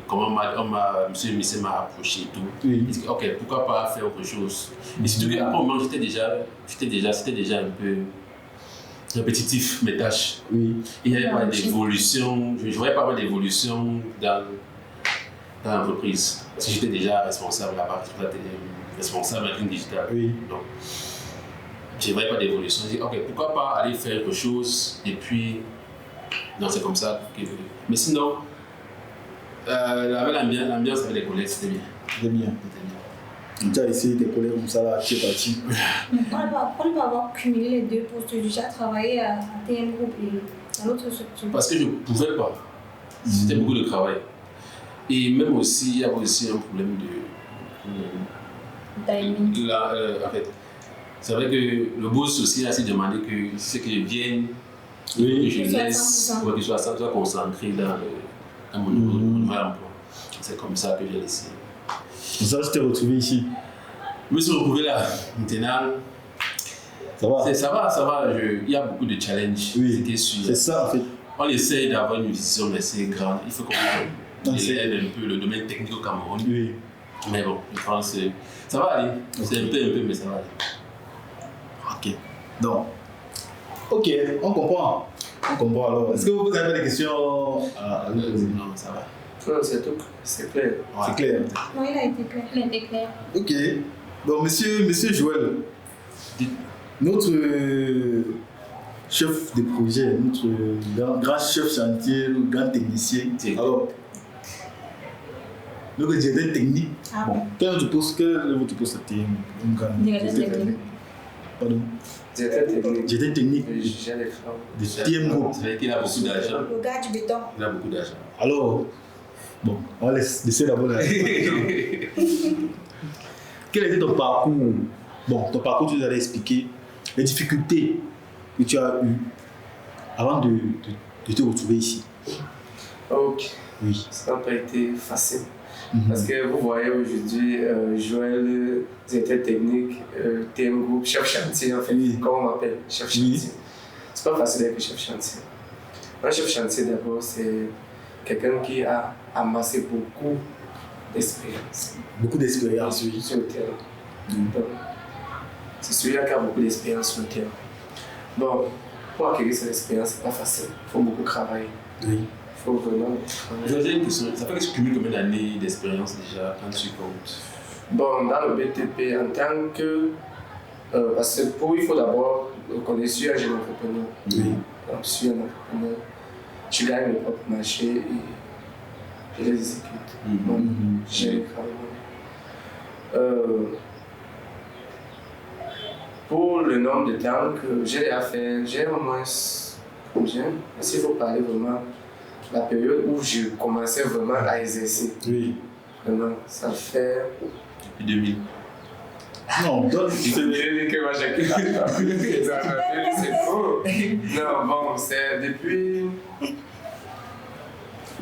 [SPEAKER 3] comment M. Missé m'a approché et tout, il dit ok, pourquoi pas faire autre chose. Et surtout qu'à un moment, c'était déjà un peu répétitif, mes tâches. Oui. Il n'y avait pas d'évolution, je ne voyais pas d'évolution dans l'entreprise. Parce que j'étais déjà responsable là-bas, responsable marketing digital. Oui. Donc, je ne voyais pas d'évolution. Je dis, ok, pourquoi pas aller faire quelque chose et puis. Non, c'est comme ça. Mais sinon, avec l'ambiance avec les collègues, c'était bien.
[SPEAKER 2] C'était bien. Tu as essayé tes collègues comme ça, là, tu es parti.
[SPEAKER 5] Pourquoi ne pas avoir cumulé les deux postes? Déjà travailler à TM Group et à l'autre structure?
[SPEAKER 3] Parce que je ne pouvais pas. C'était beaucoup de travail. Et même aussi, il y avait aussi un problème de timing. En fait, c'est vrai que le boss aussi a demandé que ce que je vienne, que je laisse, que je sois concentré dans mon nouvel emploi. C'est comme ça que j'ai laissé.
[SPEAKER 2] Pour ça, je t'ai retrouvé ici.
[SPEAKER 3] Je me suis retrouvé là. Maintenant, ça va. Il y a beaucoup de challenges.
[SPEAKER 2] Oui, c'est ça en fait.
[SPEAKER 3] On essaie d'avoir une vision assez grande. Il faut qu'on élève un peu le domaine technique au Cameroun. Oui. Mais bon, je pense que ça va aller. C'est un peu, mais ça va aller.
[SPEAKER 2] Ok. Donc, ok, on comprend. Alors. Est-ce que vous avez des questions
[SPEAKER 3] Non, ça va.
[SPEAKER 4] Non, c'est tout. C'est clair.
[SPEAKER 2] Ouais. C'est clair.
[SPEAKER 5] Non, il a été clair.
[SPEAKER 2] Ok. Donc, monsieur Joël, notre chef de projet, notre grand chef chantier, grand technicien. Alors, notre directeur technique. Bon, quel est votre poste à TM?
[SPEAKER 5] Directeur technique.
[SPEAKER 2] Pardon. Directeur technique. De TM Group.
[SPEAKER 3] C'est vrai qu'il a beaucoup d'argent.
[SPEAKER 5] Le gars du béton.
[SPEAKER 3] Il a beaucoup d'argent.
[SPEAKER 2] Alors, bon, on va laisser d'abord la. Quel était ton parcours? Bon, ton parcours, tu nous as expliqué les difficultés que tu as eues avant de te retrouver ici.
[SPEAKER 4] Ok.
[SPEAKER 2] Oui.
[SPEAKER 4] Ça n'a pas été facile. Parce que vous voyez aujourd'hui, Joël, directeur technique, TM Group, chef chantier, en fait, comme on m'appelle, chef chantier. C'est pas facile d'être chef chantier. Un chef chantier, d'abord, c'est quelqu'un qui a amassé beaucoup d'expérience.
[SPEAKER 2] Beaucoup d'expérience, oui.
[SPEAKER 4] Sur le terrain. Donc, c'est celui-là qui a beaucoup d'expérience sur le terrain. Bon, pour acquérir cette expérience, c'est pas facile. Il faut beaucoup travailler.
[SPEAKER 2] Oui.
[SPEAKER 4] Il faut vraiment travailler.
[SPEAKER 3] J'ai une question. Ça fait que tu cumules combien d'années d'expérience déjà quand tu comptes?
[SPEAKER 4] Bon, dans le BTP, en tant que. Parce que il faut d'abord reconnaître que je suis un jeune entrepreneur.
[SPEAKER 2] Oui.
[SPEAKER 4] Donc, je suis un entrepreneur. Je gagne mes propres marchés et je les exécute. Donc, j'ai le travail. Pour le nombre de temps que j'ai à faire, j'ai au moins combien? Parce qu'il faut parler vraiment de la période où je commençais vraiment à exercer.
[SPEAKER 2] Oui.
[SPEAKER 4] Vraiment, ça fait.
[SPEAKER 3] Depuis 2000.
[SPEAKER 2] Non, donne.
[SPEAKER 4] C'est que moi j'ai c'est faux. Non, bon, c'est depuis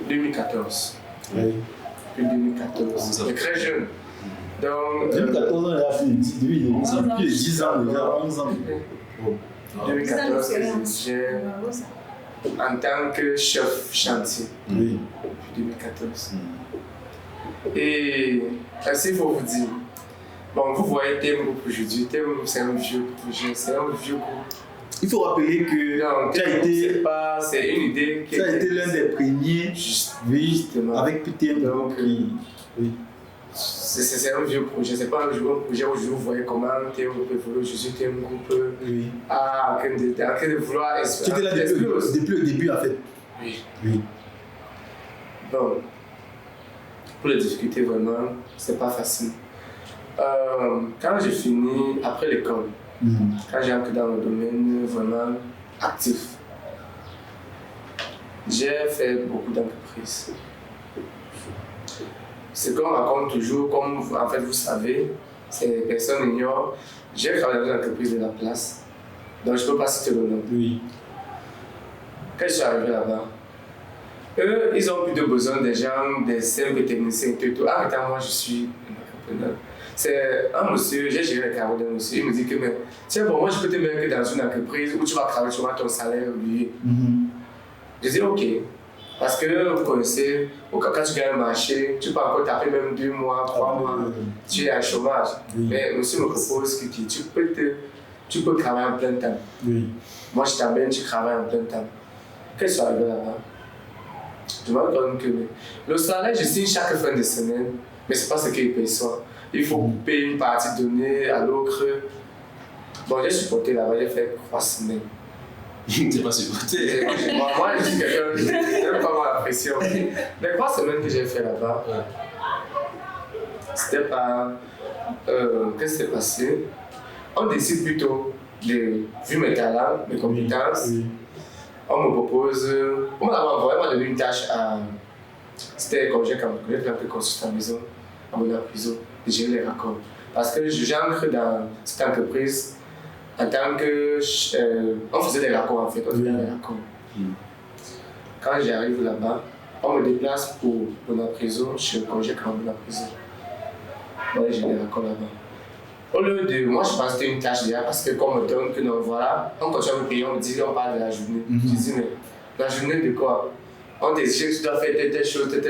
[SPEAKER 4] 2014.
[SPEAKER 2] Oui.
[SPEAKER 4] Depuis 2014. C'est très jeune. Donc.
[SPEAKER 2] 2014 ans, il a fait depuis les 10 ans déjà, 11 ans.
[SPEAKER 4] 2014, j'ai en tant que chef chantier.
[SPEAKER 2] Oui.
[SPEAKER 4] Depuis 2014. Et ainsi, il faut vous dire. Bon, vous voyez Thème Group aujourd'hui. Thème Group, c'est un vieux projet, c'est un vieux groupe.
[SPEAKER 2] Il faut rappeler que
[SPEAKER 4] Non,
[SPEAKER 2] tu as été.
[SPEAKER 4] c'est une idée qui
[SPEAKER 2] Tu as été l'un des premiers,
[SPEAKER 4] justement.
[SPEAKER 2] avec PTM.
[SPEAKER 4] Donc,
[SPEAKER 2] oui.
[SPEAKER 4] C'est un vieux projet, c'est pas un projet où je vous voyais comment Thème Group évolue. Je suis Thème Group
[SPEAKER 2] Oui.
[SPEAKER 4] en train de vouloir
[SPEAKER 2] Tu étais là depuis le début en fait.
[SPEAKER 4] Oui.
[SPEAKER 2] Oui.
[SPEAKER 4] Bon, pour les difficultés, vraiment, c'est pas facile. Quand j'ai fini, après l'école, quand j'ai entré dans le domaine vraiment actif, j'ai fait beaucoup d'entreprises. Ce qu'on raconte toujours, comme en fait vous savez, personne ignorent, j'ai travaillé dans une entreprise de la place, donc je ne peux pas citer le nom.
[SPEAKER 2] Oui.
[SPEAKER 4] Quand je suis arrivé là-bas, eux, ils ont plus de besoin des gens, des simples techniciens et tout. Ah, attends, moi je suis un entrepreneur. C'est un monsieur, j'ai géré les carreaux d'un monsieur, il me dit que mais, tiens, bon, moi je peux te mettre dans une entreprise où tu vas travailler, tu auras ton salaire oublié. Je dis ok, parce que vous connaissez, quand tu gagnes un marché, tu peux encore taper même 2 mois, 3 mois, tu es en chômage.
[SPEAKER 2] Oui.
[SPEAKER 4] Mais monsieur me propose que tu peux travailler en plein temps.
[SPEAKER 2] Oui.
[SPEAKER 4] Moi je t'amène, tu travailles en plein temps. Quand je suis arrivé là-bas, je me rends compte que le salaire, je signe chaque fin de semaine, mais ce n'est pas ce qu'il paye soi. Il faut payer une partie donnée à l'autre. Bon, j'ai supporté là-bas, j'ai fait 3 semaines.
[SPEAKER 3] C'est pas supporté.
[SPEAKER 4] Moi, je suis quelqu'un qui n'aime pas la pression. Les 3 semaines que j'ai fait là-bas, c'était pas. Qu'est-ce qui s'est passé? On décide plutôt, vu mes talents, mes compétences, on me propose. On m'a vraiment donné une tâche à. C'était comme j'ai fait un peu consultant maison, à mon prison, de gérer les raccords. Parce que j'entre dans cette entreprise en tant que. On faisait des raccords en fait, on faisait des raccords. Quand j'arrive là-bas, on me déplace pour la prison, je suis congé quand même la prison. Ouais, j'ai des raccords là-bas. Au lieu de. Moi, je pense que c'était une tâche déjà parce que comme on me donne que non, voilà, on continue à me payer, on me dit on parle de la journée. Je dis, mais la journée de quoi? On te dit que tu dois faire telle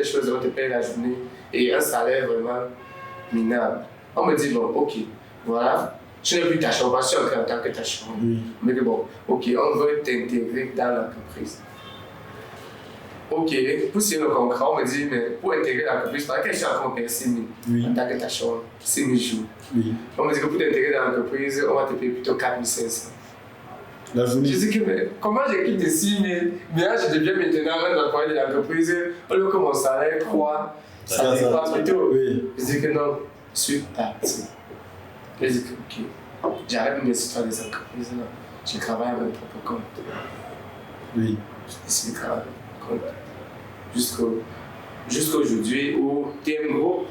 [SPEAKER 4] chose, on te paye la journée et un salaire vraiment minable. On me dit, bon, ok, voilà, tu n'es plus tâcheron, parce que tu es en tant que tâcheron. Mais bon, ok, on veut t'intégrer dans l'entreprise. Ok, pour signer le contrat, on me dit, mais pour intégrer l'entreprise, parce que je suis encore payé 6 000 en tant que tâcheron, 6 000 jours. On me dit que pour t'intégrer dans l'entreprise, on va te payer plutôt 4 500.
[SPEAKER 2] La journée.
[SPEAKER 4] Je dis que mais comment j'ai quitté 6 000, mais là je deviens maintenant un employé de l'entreprise, au lieu que mon salaire croît, ça dépasse plutôt. Je dis que non, je suis parti. Je dis que ok, j'arrête mes histoires des entreprises là, je travaille à mon propre compte.
[SPEAKER 2] Oui.
[SPEAKER 4] Je décide de travailler à mon compte. Jusqu'à aujourd'hui où TM Group.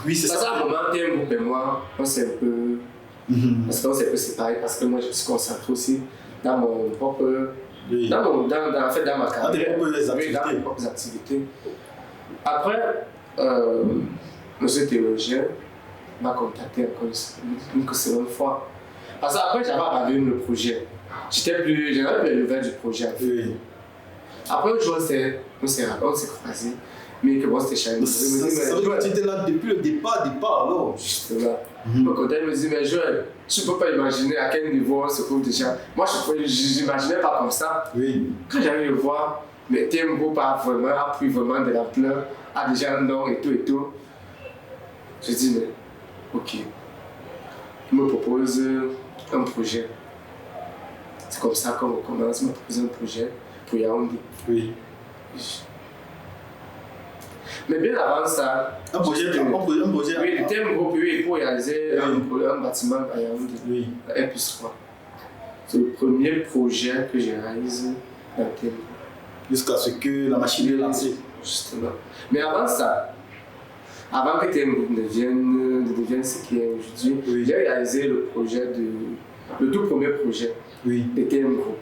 [SPEAKER 2] Oui, c'est ça.
[SPEAKER 4] À un moment, TM Group et moi, on s'est un peu. Parce qu'on s'est un peu séparés, parce que moi je me suis concentré aussi dans mon propre. En fait, dans ma carrière.
[SPEAKER 2] Dans
[SPEAKER 4] mes propres activités. Après, monsieur théologien m'a contacté encore une seconde fois. Parce qu'après, j'avais abandonné le projet. J'avais plus le level du projet. Après, un jour, on s'est croisés. Mais que moi, c'était challenge.
[SPEAKER 2] Tu étais là depuis le départ alors.
[SPEAKER 4] Justement. Il me dit, mais Joël, tu ne peux pas imaginer à quel niveau on se trouve déjà. Moi, je n'imaginais pas comme ça. Quand j'arrive le voir, mais TM Group a pris vraiment de l'ampleur, a déjà un nom et tout. Je dis, mais ok. Il me propose un projet. C'est comme ça qu'on commence. Il me propose un projet pour Yaoundé.
[SPEAKER 2] Oui.
[SPEAKER 4] Mais bien avant ça,
[SPEAKER 2] Un projet.
[SPEAKER 4] oui, le thème groupe, oui, pour réaliser un bâtiment à Yaoundé.
[SPEAKER 2] Oui.
[SPEAKER 4] R+3. C'est le premier projet que je réalise dans le thème groupe.
[SPEAKER 2] Jusqu'à ce que la machine est lancée.
[SPEAKER 4] Justement. Mais avant ça, avant que thème groupe devienne ce qu'il est aujourd'hui,
[SPEAKER 2] Oui.
[SPEAKER 4] j'ai réalisé le tout premier projet
[SPEAKER 2] Oui.
[SPEAKER 4] de thème groupe.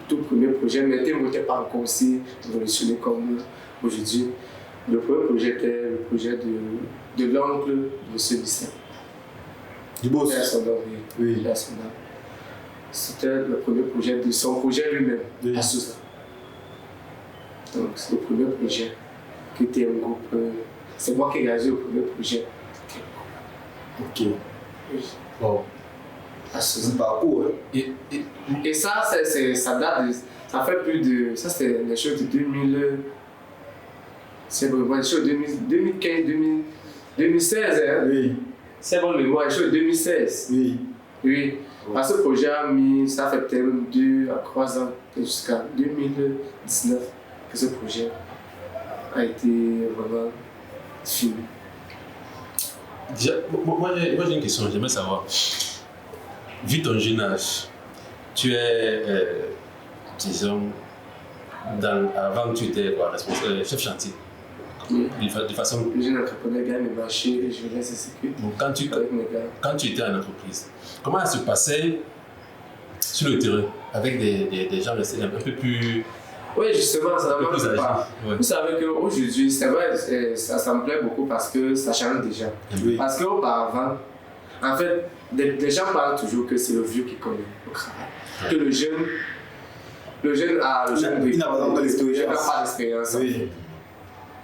[SPEAKER 4] Le tout premier projet, mais thème groupe n'était pas encore aussi révolutionné comme aujourd'hui. Le premier projet était le projet de l'oncle de M. Bisset.
[SPEAKER 2] Du boss. Oui.
[SPEAKER 4] C'était le premier projet de son projet lui-même,
[SPEAKER 2] Oui.
[SPEAKER 4] à Sousa. Donc c'est le premier projet que TM Group. C'est moi qui ai réalisé le premier projet.
[SPEAKER 2] Ok.
[SPEAKER 4] Oui.
[SPEAKER 2] Bon.
[SPEAKER 4] À
[SPEAKER 2] C'est
[SPEAKER 4] Sousa.
[SPEAKER 2] un parcours. Hein.
[SPEAKER 4] Et ça, ça date de. Ça fait plus de. Ça, c'était les choses de 2000. C'est bon, les choses de 2015, 2016. Hein.
[SPEAKER 2] Oui.
[SPEAKER 4] C'est bon, mémoire, les choses de 2016.
[SPEAKER 2] Oui.
[SPEAKER 4] Oui. Parce que ce projet a mis. Ça fait peut-être 2 à 3 ans, jusqu'à 2019, que ce projet a été vraiment fini.
[SPEAKER 3] Déjà, moi j'ai une question, j'aimerais savoir. Vu ton jeune âge, tu es, disons, avant tu étais quoi, responsable, chef chantier.
[SPEAKER 4] Oui.
[SPEAKER 3] De façon.
[SPEAKER 4] Le jeune entrepreneur gagne mes marchés et je laisse exécuter
[SPEAKER 3] Donc,
[SPEAKER 4] avec mes gars.
[SPEAKER 3] quand tu étais en entreprise, comment ça se passait sur le terrain avec des gens restés un peu plus.
[SPEAKER 4] Oui, justement, ça ne
[SPEAKER 3] plus
[SPEAKER 4] manque pas.
[SPEAKER 3] âgés, ouais.
[SPEAKER 4] Vous savez qu'aujourd'hui, c'est vrai, ça me plaît beaucoup parce que ça change déjà.
[SPEAKER 2] Oui.
[SPEAKER 4] Parce qu'auparavant, en fait, les gens parlent toujours que c'est le vieux qui connaît le travail. Que le jeune
[SPEAKER 2] Il n'a pas d'expérience.
[SPEAKER 4] en
[SPEAKER 2] Oui.
[SPEAKER 4] fait.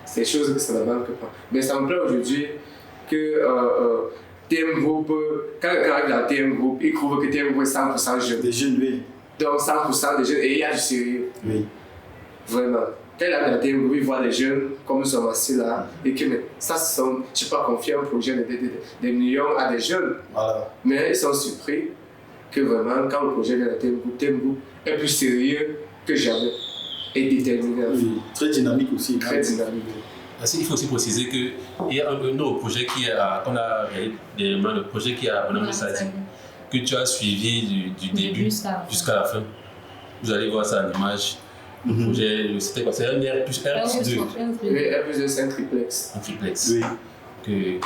[SPEAKER 4] C'est des choses que ça ne manque pas. Mais ça me plaît aujourd'hui que TM Group, quand quelqu'un arrive dans TM Group, il trouve que TM Group est 100% jeune.
[SPEAKER 2] Des jeunes, oui.
[SPEAKER 4] Donc 100% des jeunes, et il y a du sérieux.
[SPEAKER 2] Oui.
[SPEAKER 4] Vraiment. Quand il arrive dans TM Group, il voit des jeunes comme nous sommes assis là, et que mais, ça, je ne sais pas confier un projet des millions à des jeunes.
[SPEAKER 2] Voilà.
[SPEAKER 4] Mais ils sont surpris que vraiment, quand le projet vient de TM Group est plus sérieux que jamais et déterminé.
[SPEAKER 2] Oui. Très dynamique aussi.
[SPEAKER 4] Très dynamique.
[SPEAKER 3] Il faut aussi préciser qu'il y a un autre projet qu'on a réalisé, le projet qui a Bonhomme Sadi, que tu as suivi du début jusqu'à la fin. Vous allez voir ça en image. Le projet, c'était quoi? C'est un R+2.
[SPEAKER 4] Oui, R+2, c'est un triplex.
[SPEAKER 3] Un triplex.
[SPEAKER 4] Oui.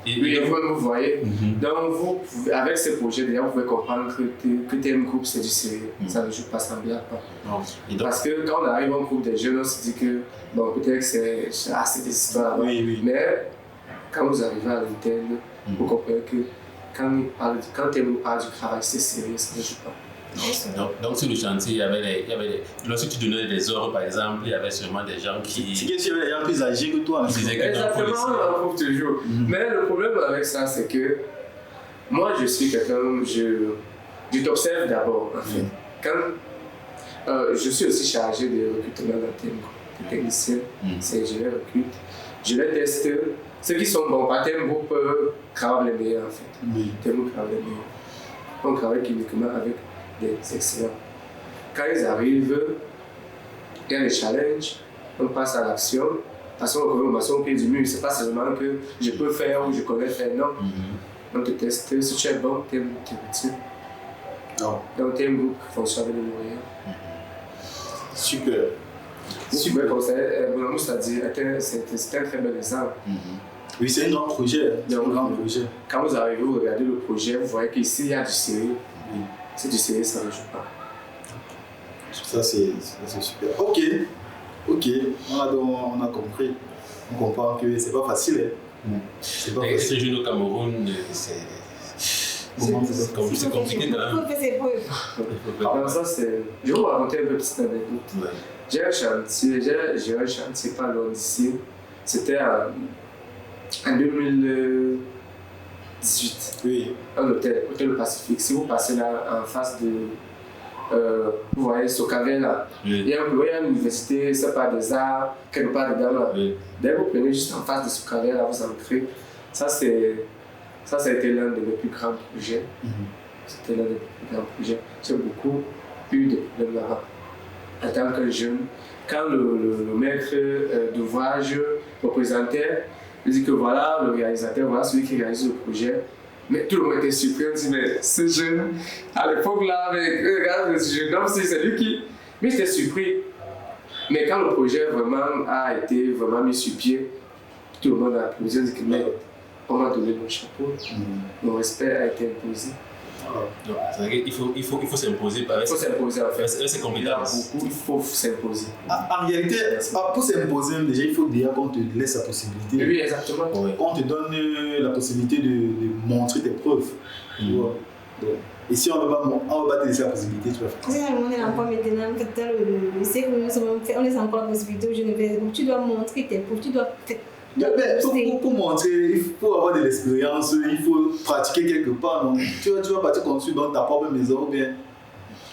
[SPEAKER 4] Oui, vous voyez. Donc, vous, avec ces projets, déjà, vous pouvez comprendre que TM Group, c'est du sérieux. Ça ne joue pas, ça ne blague pas. Parce que quand on arrive en groupe des jeunes, on se dit que, bon, peut-être que c'est des histoires.
[SPEAKER 2] Oui.
[SPEAKER 4] Mais quand vous arrivez à l'interne, vous comprenez que quand TM Group parle du travail, c'est sérieux, ça ne joue pas.
[SPEAKER 3] Donc sur le chantier, il y avait lorsque tu donnais des ordres, par exemple, il y avait sûrement des gens qui.
[SPEAKER 2] C'est que tu avais des gens plus âgés que toi.
[SPEAKER 4] Exactement, on en trouve toujours. Mais le problème avec ça, c'est que moi, je suis quelqu'un, je t'observe d'abord, en fait. Quand je suis aussi chargé de recrutement dans TM Group, technicien, je les recrute, je les teste. Ceux qui sont bons, pas TM Group travaillent les meilleurs, en fait. TM Group travaille les meilleurs. On travaille uniquement avec des excellents. Quand ils arrivent, il y a des challenges, on passe à l'action. Parce qu'on commence au pied du mur, c'est pas seulement que je peux faire ou je connais faire, non. On te teste, si tu es bon, tu es utile. Donc TM Group fonctionne avec les moyens.
[SPEAKER 2] Super.
[SPEAKER 4] Super conseil, Bonhomme Sadi, c'était un très bel exemple.
[SPEAKER 2] Oui, c'est un grand projet.
[SPEAKER 4] Quand vous arrivez, vous regardez le projet, vous voyez qu'ici, il y a du sérieux. C'est du sérieux, ça ne joue pas.
[SPEAKER 2] Ça, c'est super. Ok. On a compris. On comprend que c'est pas facile.
[SPEAKER 3] C'est pas facile. Ces jeunes au Cameroun, c'est compliqué quand même.
[SPEAKER 4] Alors ça, c'est... Je vais vous raconter une petite anecdote. J'ai un chantier pas loin d'ici. C'était en 2018.
[SPEAKER 2] Oui.
[SPEAKER 4] Un hôtel Pacifique. Si vous passez là en face de. Vous voyez Socavel là. Il y a une université, c'est pas des arts, quelque part dedans là. Dès que vous prenez juste en face de Socavel là, vous entrez. Ça c'est Ça a été l'un de mes plus grands projets. C'était l'un des plus grands projets. J'ai beaucoup eu de problèmes là-bas. En tant que jeune, quand le maître d'ouvrage me présentait, il dit que voilà, le réalisateur, voilà celui qui réalise le projet. Mais tout le monde était surpris, on dit, mais ce jeune, à l'époque là, regarde ce jeune homme, c'est lui qui. Mais j'étais surpris. Mais quand le projet vraiment a été vraiment mis sur pied, tout le monde a applaudi, on dit que mais on m'a donné mon chapeau, mon respect a été imposé.
[SPEAKER 3] Non, il faut s'imposer.
[SPEAKER 4] Il faut s'imposer en fait.
[SPEAKER 3] C'est compétence.
[SPEAKER 4] Il faut s'imposer.
[SPEAKER 2] En réalité, pour s'imposer, déjà, il faut déjà qu'on te laisse la possibilité.
[SPEAKER 4] Oui, exactement.
[SPEAKER 2] Qu'on te donne la possibilité de montrer tes preuves. Tu vois. Donc, et si on ne va pas te laisser la possibilité, tu vas faire.
[SPEAKER 5] C'est on est encore maintenant, on laisse encore la possibilité aux jeunes. Tu dois montrer tes preuves, tu dois.
[SPEAKER 2] Pour montrer, il faut avoir de l'expérience, il faut pratiquer quelque part. Non? Tu vas partir construire dans ta propre maison ou bien.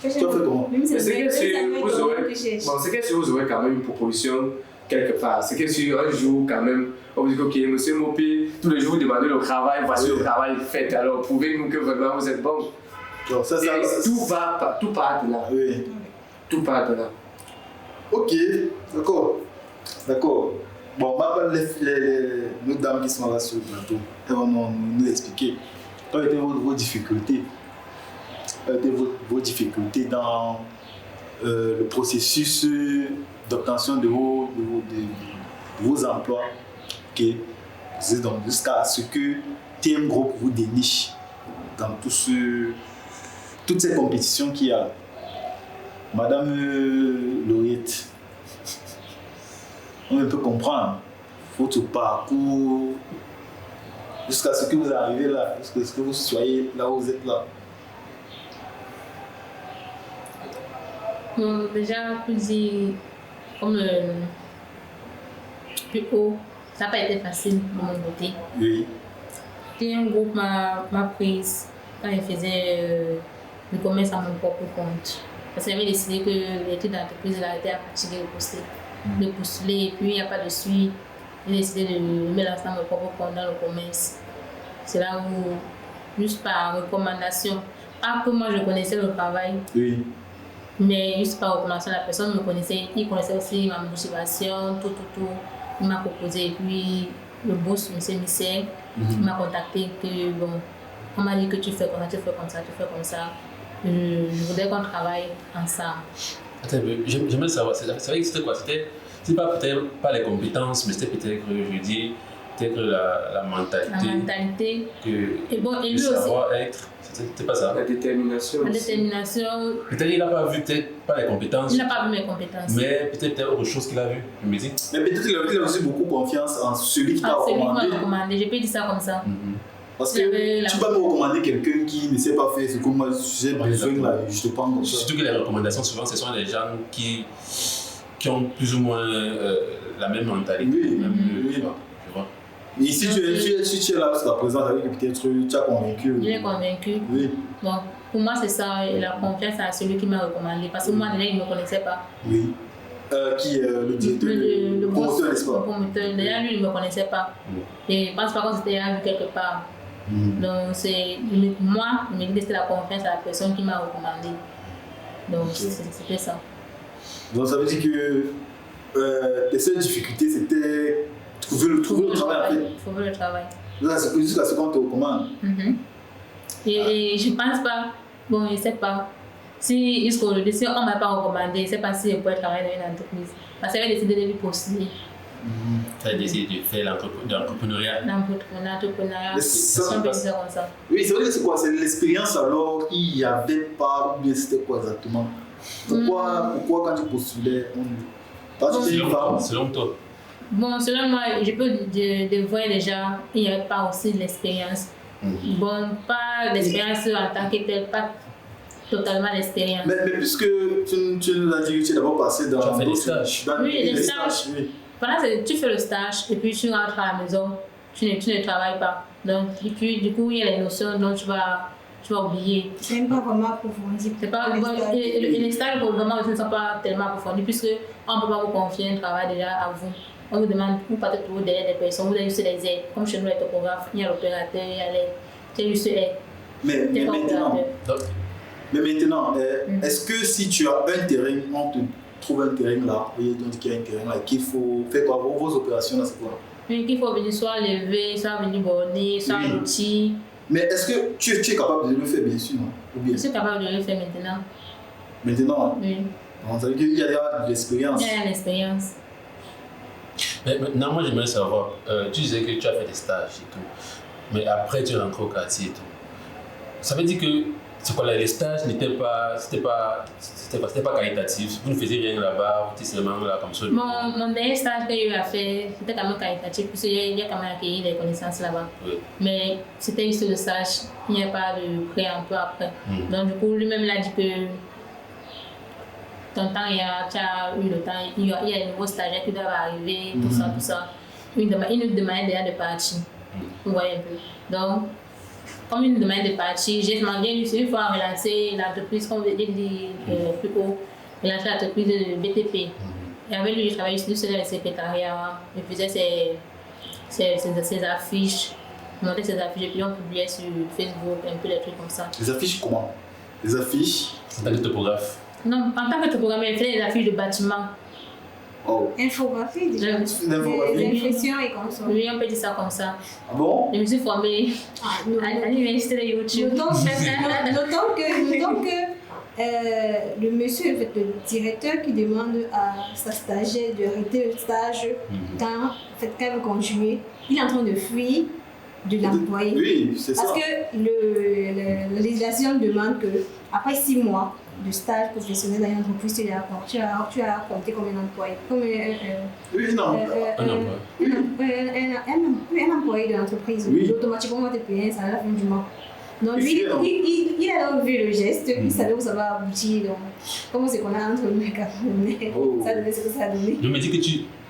[SPEAKER 2] Tu vas faire comment?
[SPEAKER 4] C'est que si vous aurez quand même une proposition quelque part, c'est que si un jour quand même, on vous dit ok, monsieur Mopi, tous les jours vous demandez le travail, voici le travail fait, alors prouvez-nous que vraiment vous êtes bon.
[SPEAKER 2] Donc,
[SPEAKER 4] tout part de là.
[SPEAKER 2] Oui.
[SPEAKER 4] Tout part de là.
[SPEAKER 2] Ok, d'accord. Bon, nos dames qui sont là sur le plateau, elles vont nous expliquer quelles étaient vos difficultés. Vos difficultés dans le processus d'obtention de vos emplois. Okay. Donc, jusqu'à ce que TM Group vous déniche dans toutes ces compétitions qu'il y a. Madame Lauriette, on peut comprendre votre parcours jusqu'à ce que vous arrivez là, jusqu'à ce que vous soyez là où vous êtes là.
[SPEAKER 1] Bon, déjà, plus comme plus haut, ça n'a pas été facile de mon côté.
[SPEAKER 2] Oui.
[SPEAKER 1] Un groupe m'a prise quand il faisait le commerce à mon propre compte. Parce qu'il avait décidé que l'étude d'entreprise était à fatiguer de postuler et puis il n'y a pas de suite. J'ai décidé de me lancer dans mon propre compte dans le commerce. C'est là où, juste par recommandation, pas que moi je connaissais le travail,
[SPEAKER 2] oui.
[SPEAKER 1] Mais juste par recommandation, la personne me connaissait, il connaissait aussi ma motivation, tout. Il m'a proposé et puis le boss, M. Misset, il m'a contacté que bon, on m'a dit que tu fais comme ça. Je voudrais qu'on travaille ensemble.
[SPEAKER 3] Attends, j'aimerais savoir, c'est vrai que c'était quoi? C'était peut-être pas les compétences, mais c'était peut-être, je dis, peut-être la mentalité.
[SPEAKER 1] La mentalité.
[SPEAKER 3] Et
[SPEAKER 1] lui
[SPEAKER 3] le savoir-être. C'était pas ça.
[SPEAKER 4] La détermination.
[SPEAKER 3] Peut-être il n'a pas vu, peut-être pas les compétences.
[SPEAKER 1] Il n'a pas vu mes compétences.
[SPEAKER 3] Mais peut-être autre chose qu'il a vu, je me dis.
[SPEAKER 2] Mais peut-être qu'il a aussi beaucoup confiance en celui qui t'a recommandé.
[SPEAKER 1] Celui qui m'a recommandé, je peux dire ça comme ça.
[SPEAKER 2] Parce que tu peux me recommander quelqu'un qui ne sait pas faire ce que moi j'ai besoin là, je te prends comme ça.
[SPEAKER 3] Surtout que les recommandations, souvent, ce sont les gens qui ont plus ou moins la même mentalité.
[SPEAKER 2] Oui.
[SPEAKER 3] Tu vois.
[SPEAKER 2] Et si tu es là jusqu'à présent, avec peut-être tu as convaincu.
[SPEAKER 1] Je l'ai convaincu.
[SPEAKER 2] Oui.
[SPEAKER 1] Bon, pour moi, c'est ça, la confiance à celui qui m'a recommandé. Parce que moi, déjà, il ne me connaissait pas.
[SPEAKER 2] Oui. Qui est le directeur, le promoteur, n'est-ce pas?
[SPEAKER 1] Le promoteur, déjà, lui, il ne me connaissait pas. Et je pense pas qu'on s'était vu quelque part. Donc, moi, je me dis que c'était la confiance à la personne qui m'a recommandé. Donc, c'était ça.
[SPEAKER 2] Donc, ça veut dire que les seules difficultés, c'était trouver le travail en fait.
[SPEAKER 1] Trouver le travail.
[SPEAKER 2] Jusqu'à ce qu'on te recommande.
[SPEAKER 1] Et je ne pense pas, bon, je ne sais pas. Si jusqu'aujourd'hui, si on ne m'a pas recommandé, je ne sais pas si je pourrais travailler dans une entreprise. Parce que j'avais décidé de lui postuler.
[SPEAKER 3] Tu as décidé de faire l'entrepreneuriat.
[SPEAKER 1] L'entrepreneuriat, c'est un peu ça comme ça.
[SPEAKER 2] Oui, c'est vrai que c'est quoi? C'est l'expérience alors qu'il n'y avait pas, ou bien c'était quoi exactement? Pourquoi quand tu postulais,
[SPEAKER 3] selon toi?
[SPEAKER 1] Bon, selon moi, je peux voir déjà, il n'y avait pas aussi de l'expérience. Bon, pas d'expérience en tant que telle, pas totalement d'expérience.
[SPEAKER 2] Mais puisque tu nous as dit que tu es d'abord passé dans
[SPEAKER 3] des stages.
[SPEAKER 1] Oui, des stages. Oui. Pendant que tu fais le stage et puis tu rentres à la maison, tu ne travailles pas. Donc, et puis, du coup, il y a les notions dont tu vas oublier.
[SPEAKER 5] C'est même pas vraiment approfondi.
[SPEAKER 1] Et les stages vraiment ne sont pas tellement approfondis puisqu'on ne peut pas vous confier un travail déjà à vous. On vous demande, vous partez toujours derrière des personnes, vous avez juste les aides. Comme chez nous, les topographes, il y a l'opérateur, il y a les. C'est juste aide.
[SPEAKER 2] Mais maintenant, est-ce que si tu as un terrain, on te trouve un terrain là, vous voyez, donc il y a un terrain là, qu'il faut faire quoi, vos opérations là, c'est quoi?
[SPEAKER 1] Oui, qu'il faut venir soit lever, soit venir borner, soit l'outil.
[SPEAKER 2] Mais est-ce que tu es capable de le faire, bien sûr, non? Ou bien?
[SPEAKER 1] Je suis capable de le faire maintenant.
[SPEAKER 2] Maintenant?
[SPEAKER 1] Oui.
[SPEAKER 2] Donc, ça veut dire qu'il y a de l'expérience.
[SPEAKER 1] Il y a l'expérience.
[SPEAKER 3] Mais maintenant, moi, j'aimerais savoir, tu disais que tu as fait des stages et tout, mais après, tu es rentré au quartier et tout. Ça veut dire que les stages n'étaient pas qualitatifs. Vous ne faisiez rien là-bas, vous étiez seulement là comme ça.
[SPEAKER 1] Mon dernier stage que j'ai eu à faire, c'était quand même qualitatif, puisque j'ai quand même accueilli des connaissances là-bas.
[SPEAKER 3] Oui.
[SPEAKER 1] Mais c'était juste le stage, il n'y a pas de pré-emploi après. Donc, du coup, lui-même, il a dit que ton temps, tu as eu le temps, il y a des nouveaux stagiaires qui doivent arriver, tout ça. Il nous demandait déjà de partir. Vous voyez un peu. Donc, comme il nous demandait de partir, j'ai demandé une fois relancer l'entreprise, comme je l'ai dit plus haut, relancer l'entreprise de BTP. Et avec lui, je travaillais juste dans le secrétariat, je faisais ses affiches, je montais ses affiches et puis on publiait sur Facebook, un peu des trucs comme ça.
[SPEAKER 2] Les affiches comment? Les affiches?
[SPEAKER 3] C'est pas des topographes.
[SPEAKER 1] Non, en tant que topographeur, je faisais des affiches de bâtiments.
[SPEAKER 2] Oh.
[SPEAKER 5] Infographie, des impressions et comme ça.
[SPEAKER 1] Oui, on peut dire ça comme ça.
[SPEAKER 2] Ah bon?
[SPEAKER 1] Je me suis formée à l'université de YouTube.
[SPEAKER 5] Notons que le monsieur, en fait, le directeur qui demande à sa stagiaire de arrêter le stage quand elle veut continuer, il est en train de fuir de l'employé.
[SPEAKER 2] Oui, c'est ça.
[SPEAKER 5] Parce que la législation demande que après 6 mois de stage professionnel dans une entreprise, tu as compté combien d'employés?
[SPEAKER 2] Oui, non.
[SPEAKER 5] Un employé de l'entreprise.
[SPEAKER 2] Oui.
[SPEAKER 5] Automatiquement, on va te payer ça à la fin du mois. Donc lui, il a donc vu le geste, il savait où ça va aboutir. Donc, comment c'est qu'on a entre nous et Camerounais, ça devait ce que ça a donné.
[SPEAKER 3] Je me dis que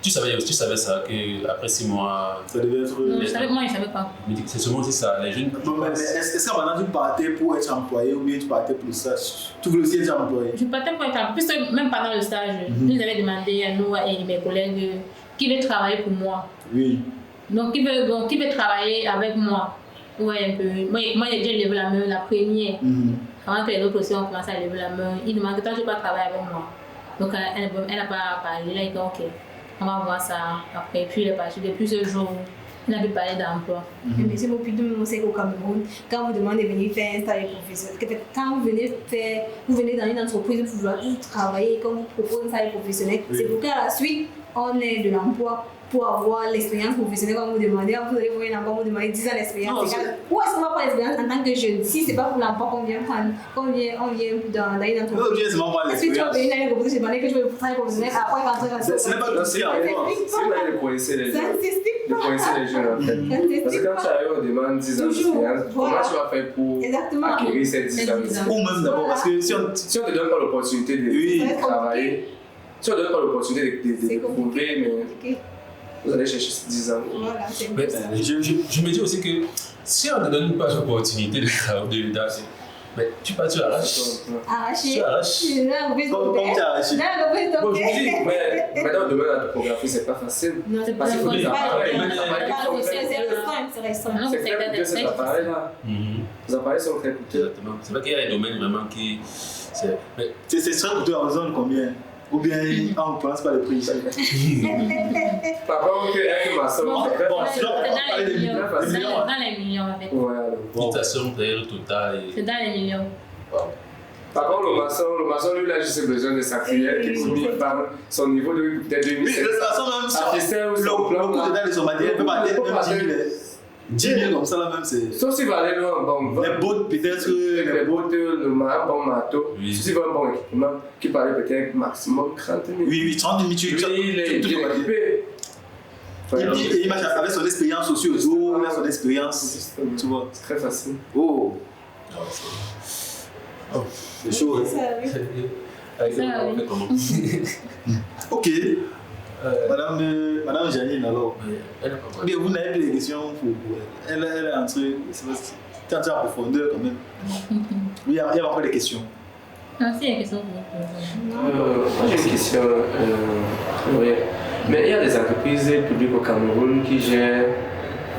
[SPEAKER 3] tu savais ça, qu'après 6 mois.
[SPEAKER 2] Ça devait être.
[SPEAKER 1] Non, moi, je ne savais pas.
[SPEAKER 3] Je me dis que c'est seulement aussi ça. Les jeunes.
[SPEAKER 2] Non, mais est-ce que maintenant tu partais pour être employé ou bien tu partais pour le stage? Tu voulais aussi être employé?
[SPEAKER 1] Je partais pour être employé, puisque même pendant le stage, nous avaient demandé à nous et mes collègues qui veut travailler pour moi.
[SPEAKER 2] Oui.
[SPEAKER 1] Donc, qui veut travailler avec moi. Ouais, un peu. Moi, j'ai déjà levé la main, la première. Avant que les autres aussi ont commencé à lever la main, ils demandent que toi, tu ne veux pas travailler avec moi. Donc, elle n'a pas parlé. Là, il dit ok, on va voir ça après. Puis, il est parti depuis ce jour. Il n'a plus parlé d'emploi.
[SPEAKER 5] Mais c'est beaucoup de monde, c'est qu'au Cameroun, quand vous demandez de venir faire un stage professionnel, quand vous venez dans une entreprise, vous voulez travailler, quand vous proposez un stage professionnel, c'est pour qu'à la suite, on ait de l'emploi. Pour avoir l'expérience professionnelle, quand vous demandez, vous allez voir un emploi, vous demandez 10 ans d'expérience. Où est-ce qu'on va prendre l'expérience en tant que jeune? Si ce n'est pas pour l'emploi qu'on vient prendre, on vient dans une entreprise. Est-ce que tu vas venir dans une entreprise, je demandais que je veux travailler professionnel, après rentrer dans
[SPEAKER 2] Ce n'est pas le dossier à voir.
[SPEAKER 4] C'est là de coincer les jeunes.
[SPEAKER 5] Ça ne s'explique pas.
[SPEAKER 4] De coincer les jeunes en fait. Parce que quand tu arrives, on demande 10 ans d'expérience, comment tu vas faire pour acquérir ces 10 ans d'expérience?
[SPEAKER 2] Ou même d'abord, parce que si on
[SPEAKER 4] ne te donne pas l'opportunité de travailler, si on ne te donne pas l'opportunité de prouver, mais. Vous allez chercher 10 ans.
[SPEAKER 5] Voilà, c'est
[SPEAKER 3] Mais je me dis aussi que si on ne te donne pas l'opportunité de travailler, mais tu arraches.
[SPEAKER 5] Arraché.
[SPEAKER 3] Tu arraches.
[SPEAKER 2] comme tu as arraché.
[SPEAKER 3] Bon, je me dis,
[SPEAKER 4] mais maintenant, le domaine de la topographie, c'est pas facile.
[SPEAKER 5] Non, c'est pas
[SPEAKER 4] Parce qu'il faut des appareils.
[SPEAKER 5] C'est restreint.
[SPEAKER 4] C'est très coûteux ces appareils-là. Les appareils sont très coûteux.
[SPEAKER 3] Exactement. C'est vrai qu'il y a des domaines vraiment qui.
[SPEAKER 2] C'est très coûteux en zone combien? Ou bien on ne pense pas le prix.
[SPEAKER 4] Par contre, avec ma soeur, c'est très
[SPEAKER 1] C'est dans les millions.
[SPEAKER 2] Des millions.
[SPEAKER 1] Dans les millions, avec.
[SPEAKER 3] Mutation période totale.
[SPEAKER 1] C'est dans les millions.
[SPEAKER 4] Par contre, le maçon, lui, il a juste besoin de sa cuillère qui est mis par son niveau de 2007.
[SPEAKER 2] Oui, le façon même sur le coût de son matériel peut parler même 10 000 comme ça là même c'est.
[SPEAKER 4] Sauf s'il va aller loin, bon.
[SPEAKER 2] Les bottes peut-être.
[SPEAKER 4] Les bottes, le bon marteau.
[SPEAKER 3] Oui.
[SPEAKER 4] Sauf s'il va un bon équipement qui parlait peut-être maximum 30 000.
[SPEAKER 2] Oui, 30 000 tu
[SPEAKER 4] il est équipé.
[SPEAKER 2] Il marche avec son expérience aussi autour, il a son expérience. Tu vois.
[SPEAKER 4] C'est très facile.
[SPEAKER 2] Oh. C'est chaud. Ok. Madame Janine, alors. Bien, vous n'avez plus de questions pour elle. Elle est entrée. C'est en profondeur quand même. Oui, il y a encore des questions.
[SPEAKER 1] Non, c'est une question pour vous.
[SPEAKER 4] Moi j'ai une question. Mais il y a des entreprises publiques au Cameroun qui gèrent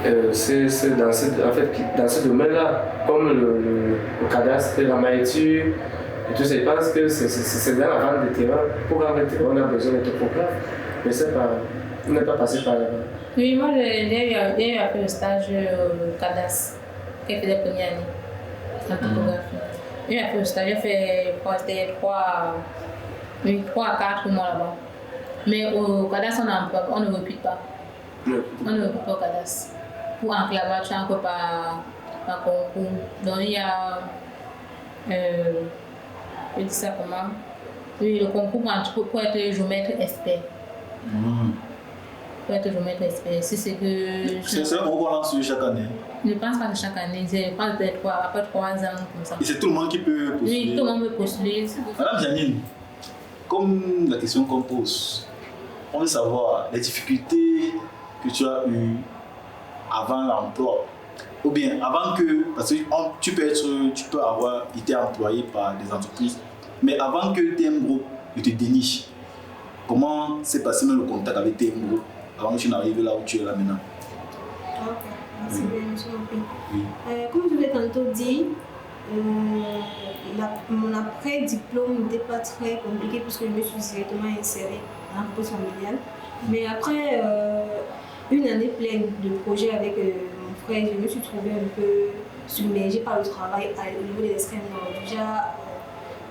[SPEAKER 4] dans ce domaine-là, comme le cadastre, la maïture, et tout ça. Je pense que c'est dans la vente des terrains. Pour vendre des terrains, on a besoin de topographe. Mais on n'est pas passé par là-bas.
[SPEAKER 1] Oui, moi j'ai eu un peu de stage au cadastre, qui a fait la première année, en topographie. J'ai eu un peu de stage, j'ai fait 3 à 4 mois là-bas. Mais au cadastre, on ne recrute pas. On ne recrute pas au cadastre. Pour enclavage, tu as encore par concours. Donc il y a, je dis ça comment? Oui, le concours pour être géomètre expert. Pour être géomètre expert. C'est que.
[SPEAKER 2] C'est un gros qu'on lance chaque année.
[SPEAKER 1] Je ne pense pas que chaque année, je pense peut-être après 3 ans comme ça.
[SPEAKER 2] Et c'est tout le monde qui peut postuler.
[SPEAKER 1] Oui, tout le monde peut postuler.
[SPEAKER 2] Madame Janine, comme la question qu'on pose, on veut savoir les difficultés que tu as eues avant l'emploi. Ou bien avant que, parce que tu peux avoir été employé par des entreprises, mais avant que TM Group te déniche, comment s'est passé même le contact avec TM Group avant que tu n'arrives là où tu es là maintenant?
[SPEAKER 5] Ok, merci bien, monsieur Lampi.
[SPEAKER 2] Oui.
[SPEAKER 5] Comme je l'ai tantôt dit, mon après-diplôme n'était pas très compliqué puisque je me suis directement insérée dans l'entreprise familiale. Mais après une année pleine de projets avec mon frère, je me suis trouvée un peu submergée par le travail au niveau de l'extrême nord. Déjà,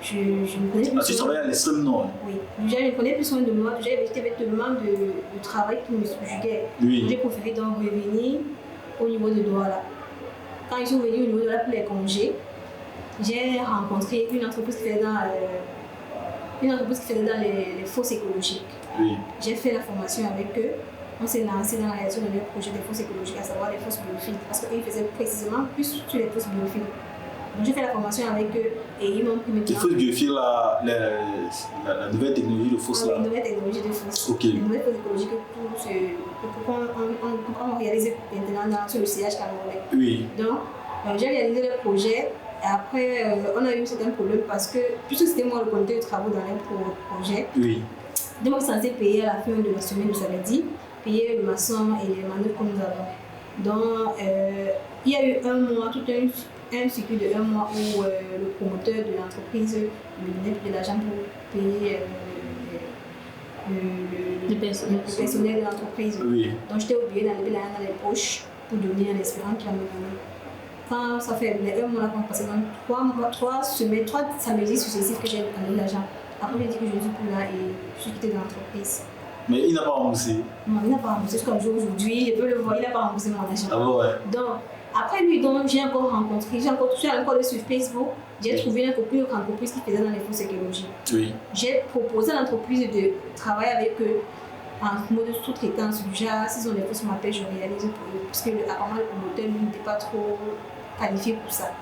[SPEAKER 5] je me connais plus.
[SPEAKER 2] Tu travailles à l'extrême nord?
[SPEAKER 5] Oui. Déjà, je ne prenais plus soin de moi. Déjà, j'avais tellement de travail qui me subjuguait.
[SPEAKER 2] Oui.
[SPEAKER 5] J'ai préféré donc revenir au niveau de Douala. Quand ils sont venus au niveau de Douala pour les congés, j'ai rencontré une entreprise qui faisait dans les fosses écologiques.
[SPEAKER 2] Oui.
[SPEAKER 5] J'ai fait la formation avec eux. On s'est lancé dans la réalisation de leur projet des fosses écologiques, à savoir les fosses biophiles, parce qu'eux faisaient précisément plus sur les fosses biophiles. Donc j'ai fait la formation avec eux et ils m'ont pris maintenant.
[SPEAKER 2] Les fosses biophiles, la nouvelle technologie de fosses là.
[SPEAKER 5] La nouvelle technologie de fosses.
[SPEAKER 2] Ok.
[SPEAKER 5] Les nouvelles fosses écologiques pour qu'on réalise maintenant sur le sillage camerounais.
[SPEAKER 2] Oui.
[SPEAKER 5] Donc j'ai réalisé le projet. Et après, on a eu certains problèmes parce que, puisque c'était moi le conducteur de travaux dans le projet,
[SPEAKER 2] oui.
[SPEAKER 5] je suis censé payer à la fin de la semaine, vous avez dit, payer le maçon et les manœuvres que nous avons. Donc, il y a eu un mois, tout un cycle de 1 mois où le promoteur de l'entreprise me donnait de l'argent pour payer le personnel de l'entreprise.
[SPEAKER 2] Oui.
[SPEAKER 5] Donc, j'étais obligée d'enlever la main dans les poches pour donner à l'espérant qu'il va me donner. Quand ça fait les 1 mois là qu'on passé dans 3 samedis successifs que j'ai donné l'argent. Après, j'ai dit que je ne suis plus là et je suis quittée de l'entreprise.
[SPEAKER 2] Mais il n'a pas remboursé?
[SPEAKER 5] Non, il n'a pas remboursé. Jusqu'à aujourd'hui, je peux le voir, il n'a pas remboursé mon argent.
[SPEAKER 2] Ah bon, ouais.
[SPEAKER 5] Donc, après lui, j'ai encore rencontré, j'ai encore sur Facebook, j'ai trouvé une entreprise qui faisait dans les fosses écologiques.
[SPEAKER 2] Oui.
[SPEAKER 5] J'ai proposé à l'entreprise de travailler avec eux en mode sous-traitance, du genre, s'ils ont des fosses m'appellent, je réalise pour eux. Parce que apparemment, le promoteur, lui, n'était pas trop qualifié pour ça.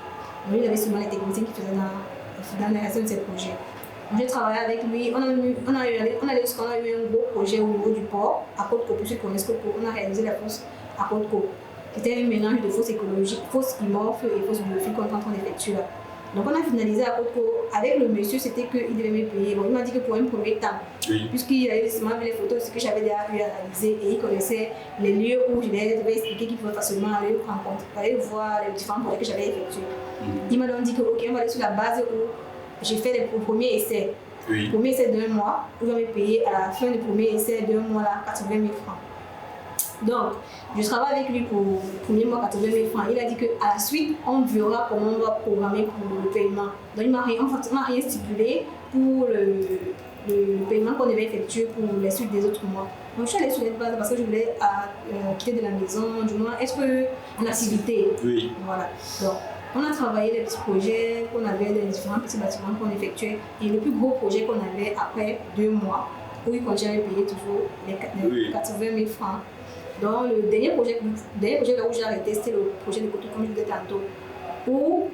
[SPEAKER 5] Donc, il avait seulement les techniciens qui faisaient dans la réalisation de ces projets. Donc, j'ai travaillé avec lui, on a eu un gros projet au niveau du port, à Côte-Côte, pour ceux qui connaissent Côte-Côte, on a réalisé la fosse à Côte-Côte. C'était un mélange de fosses écologiques, fosses imorphes et fosses biophiles qu'on est en train d'effectuer là. Donc on a finalisé à Côte-Côte. Avec le monsieur, c'était qu'il devait me payer. Bon, il m'a dit que pour un premier temps,
[SPEAKER 2] oui.
[SPEAKER 5] Puisqu'il avait seulement vu les photos, ce que j'avais déjà eu à réaliser et il connaissait les lieux où je devais expliquer qu'il pouvait facilement aller rencontrer, aller voir les différents projets que j'avais effectués. Il m'a donc dit que ok, on va aller sur la base où j'ai fait le premier essai.
[SPEAKER 2] Oui.
[SPEAKER 5] Le premier essai d'1 mois, il va me payer à la fin du premier essai d'1 mois là 80 000 francs. Donc, je travaille avec lui pour le premier mois 80 000 francs. Il a dit qu'à la suite, on verra comment on va programmer pour le paiement. Donc, il m'a rien stipulé pour le paiement qu'on devait effectuer pour les suites des autres mois. Donc, je suis allée sur les bases parce que je voulais quitter de la maison, du moins être en activité.
[SPEAKER 2] Oui.
[SPEAKER 5] Voilà. Donc, on a travaillé les petits projets qu'on avait, les différents petits bâtiments qu'on effectuait. Et le plus gros projet qu'on avait après 2 mois, où il continuait à payer toujours les 80 000 francs. Donc, le dernier projet là où j'ai arrêté, c'était le projet de Côte-Côte, comme je disais tantôt, où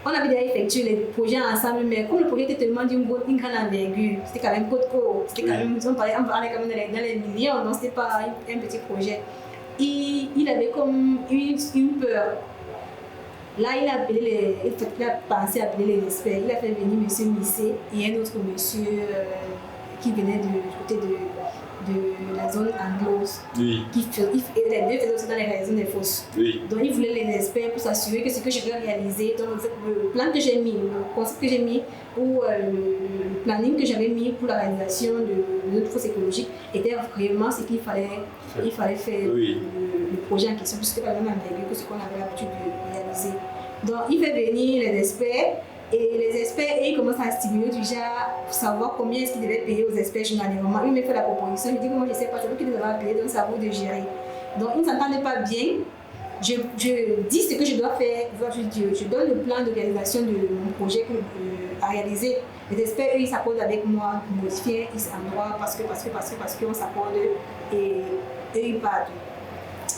[SPEAKER 5] on avait déjà effectué les projets ensemble, mais comme le projet était tellement d'une grande envergure, c'était quand même Côte-Côte, c'était quand même, on parlait quand même dans les millions, donc c'était pas un petit projet. Il avait comme une peur. Là, il a pensé à appeler les experts. Il a fait venir M. Missé et un autre monsieur qui venaient du côté de la zone anglose.
[SPEAKER 2] Oui.
[SPEAKER 5] Et les deux faisaient aussi dans les réalisations des fosses.
[SPEAKER 2] Oui.
[SPEAKER 5] Donc ils voulaient les experts pour s'assurer que ce que je dois réaliser, donc le plan que j'ai mis, le concept que j'ai mis, ou le planning que j'avais mis pour la réalisation de notre fosse écologique était vraiment ce qu'il fallait, faire
[SPEAKER 2] Oui.
[SPEAKER 5] le projet en question, puisque pas la même règle que ce qu'on avait l'habitude de réaliser. Donc il fait venir les experts. Et les experts, ils commencent à stimuler déjà pour savoir combien est-ce qu'ils devaient payer aux experts journalièrement. Ils me font la proposition, je dis que moi je ne sais pas, c'est vous qui les avez payés, donc c'est à vous de gérer. Donc ils ne s'entendaient pas bien. Je dis ce que je dois faire, je donne le plan de réalisation de mon projet à réaliser. Les experts, eux, ils s'accordent avec moi pour modifier, ils s'endroient parce qu'on s'accorde et eux, ils partent.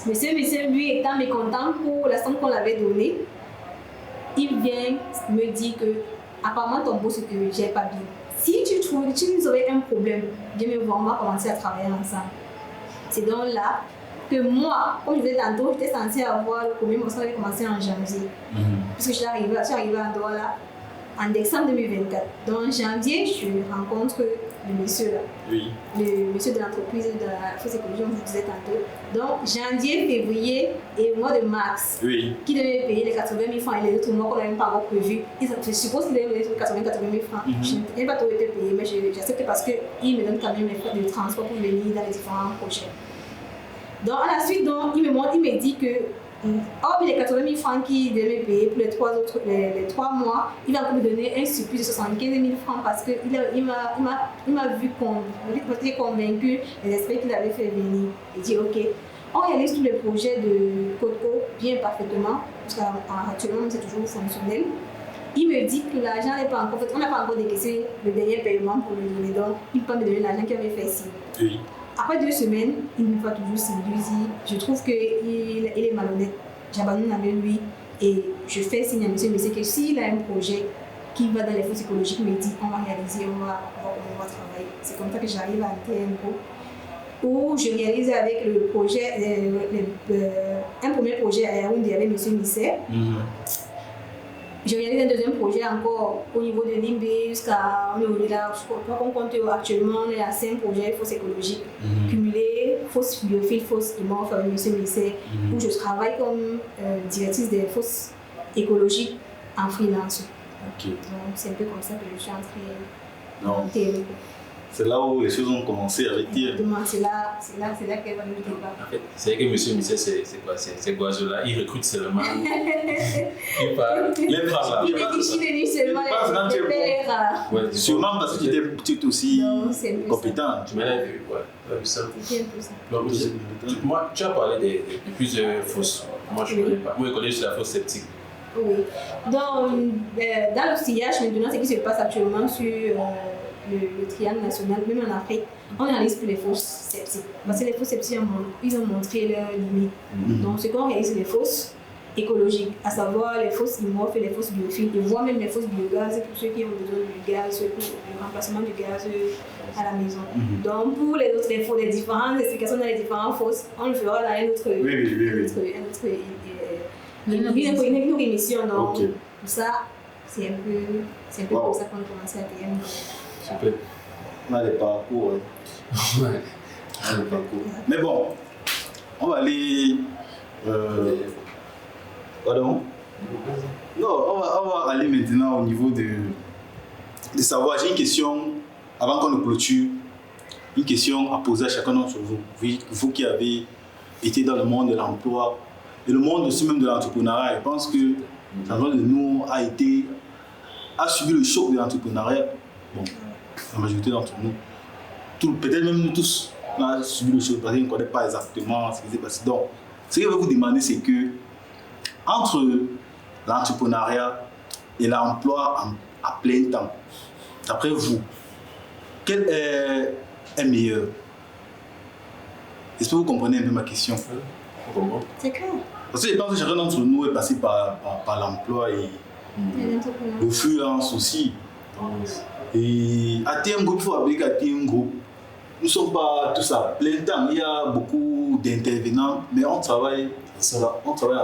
[SPEAKER 5] Monsieur, lui, étant mécontent pour la somme qu'on l'avait donnée, il vient me dire que apparemment ton boss que j'ai pas bien. Si tu nous aurais un problème, viens me voir, on va commencer à travailler ensemble. C'est donc là que moi, comme je disais tantôt, j'étais censée avoir le premier morceau qui avait commencé en janvier. Puisque je suis arrivée à Andorra là en décembre 2024. Donc en janvier, je rencontre le monsieur là.
[SPEAKER 2] Oui.
[SPEAKER 5] Le monsieur de l'entreprise de la fosse écologique, comme je vous disais tantôt. Donc janvier, février et le mois de mars,
[SPEAKER 2] Oui.
[SPEAKER 5] qui devait payer les 80 000 francs et les autres mois qu'on n'avait pas encore prévu. Je suppose qu'il devait payer 80 000 francs. Je n'ai pas trop été payé, mais j'accepte parce qu'il me donne quand même les frais de transport pour venir dans les différents projets. Donc à la suite, donc, il me dit que hormis les 80 000 francs qu'il devait me payer pour les 3 mois, il va me donner un surplus de 75 000 francs parce qu'il m'a vu convaincu les esprits qu'il avait fait venir. Il dit ok, on réalise tous les projets de Codeco bien parfaitement, parce qu'actuellement c'est toujours fonctionnel. Il me dit que l'argent n'est pas encore fait, on n'a pas encore décaissé le dernier paiement pour le donner, donc il peut me donner l'argent qu'il avait fait ici.
[SPEAKER 2] Oui.
[SPEAKER 5] Après 2 semaines, il me voit toujours s'induire. Je trouve qu'il est malhonnête. J'abandonne avec lui et je fais signe à monsieur que s'il a un projet qui va dans les fosses écologiques, il me dit on va réaliser, on va travailler. C'est comme ça que j'arrive à TMO où je réalise avec le projet, un premier projet à Yaoundé avec monsieur Misset. Je réalise un deuxième projet encore au niveau de Limbé jusqu'à on est là, je crois qu'on compte actuellement, on est à 5 projets fosses écologiques cumulés, fosses biophiles, fosses immenses avec M. Misset, où je travaille comme directrice des fosses écologiques en freelance.
[SPEAKER 2] Ok.
[SPEAKER 5] Donc c'est un peu comme ça que je suis entrée
[SPEAKER 2] Non.
[SPEAKER 5] en télé.
[SPEAKER 2] C'est là où les choses ont commencé avec TM.
[SPEAKER 5] Exactement, c'est là qu'elle va nous débattre.
[SPEAKER 3] En fait, c'est vrai que M. Misset, c'est quoi? C'est Guazola, il recrute seulement. Il parle.
[SPEAKER 2] Les
[SPEAKER 5] Il est venu seulement les pères.
[SPEAKER 3] Ouais,
[SPEAKER 2] Sûrement parce que tu étais aussi
[SPEAKER 5] Non, c'est un peu
[SPEAKER 2] compétent.
[SPEAKER 3] Tu m'as vu, ouais. Ça.
[SPEAKER 5] C'est un peu ça.
[SPEAKER 3] Donc, moi, tu as parlé de plusieurs fausses. Moi, je ne connais pas. Moi, je connais juste la fausse sceptique.
[SPEAKER 5] Oui. Donc, dans le sillage, maintenant, ce qui se passe actuellement sur le triangle national, même en Afrique, on réalise plus les fosses sceptiques. Parce que les fosses sceptiques, ils ont montré leurs limites. Donc, ce qu'on réalise, c'est les fosses écologiques, à savoir les fosses immorphes et les fosses biophiles, et voire même les fosses biogaz pour ceux qui ont besoin du gaz, pour le remplacement du gaz à la maison. Donc, pour les autres infos, les différentes explications dans les différentes fosses, on le fera dans une autre émission. Donc,
[SPEAKER 2] Okay.
[SPEAKER 5] pour ça, c'est un peu
[SPEAKER 2] Wow.
[SPEAKER 5] comme ça qu'on a commencé à TM.
[SPEAKER 3] Super.
[SPEAKER 2] On a les parcours.
[SPEAKER 3] Ouais.
[SPEAKER 2] On a les parcours. Mais bon, on va aller. Pardon? Non, on va aller maintenant au niveau de savoir. J'ai une question, avant qu'on ne clôture, une question à poser à chacun d'entre vous. Vous qui avez été dans le monde de l'emploi et le monde aussi même de l'entrepreneuriat. Je pense que chacun de nous a subi le choc de l'entrepreneuriat. Bon, la majorité d'entre nous, peut-être même nous tous, on a subi le choc parce qu'on ne connaît pas exactement ce qui s'est passé. Donc, ce que je vais vous demander, c'est que entre l'entrepreneuriat et l'emploi à plein temps, d'après vous, quel est meilleur? Est-ce que vous comprenez un peu ma question?
[SPEAKER 3] Comment?
[SPEAKER 5] C'est clair.
[SPEAKER 2] Parce que je pense que chacun d'entre nous est passé par l'emploi et le freelance aussi. Et à TM Group, il faut rappeler qu'à TM Group, nous ne sommes pas tous à plein temps. Il y a beaucoup d'intervenants, mais on travaille ensemble. On travaille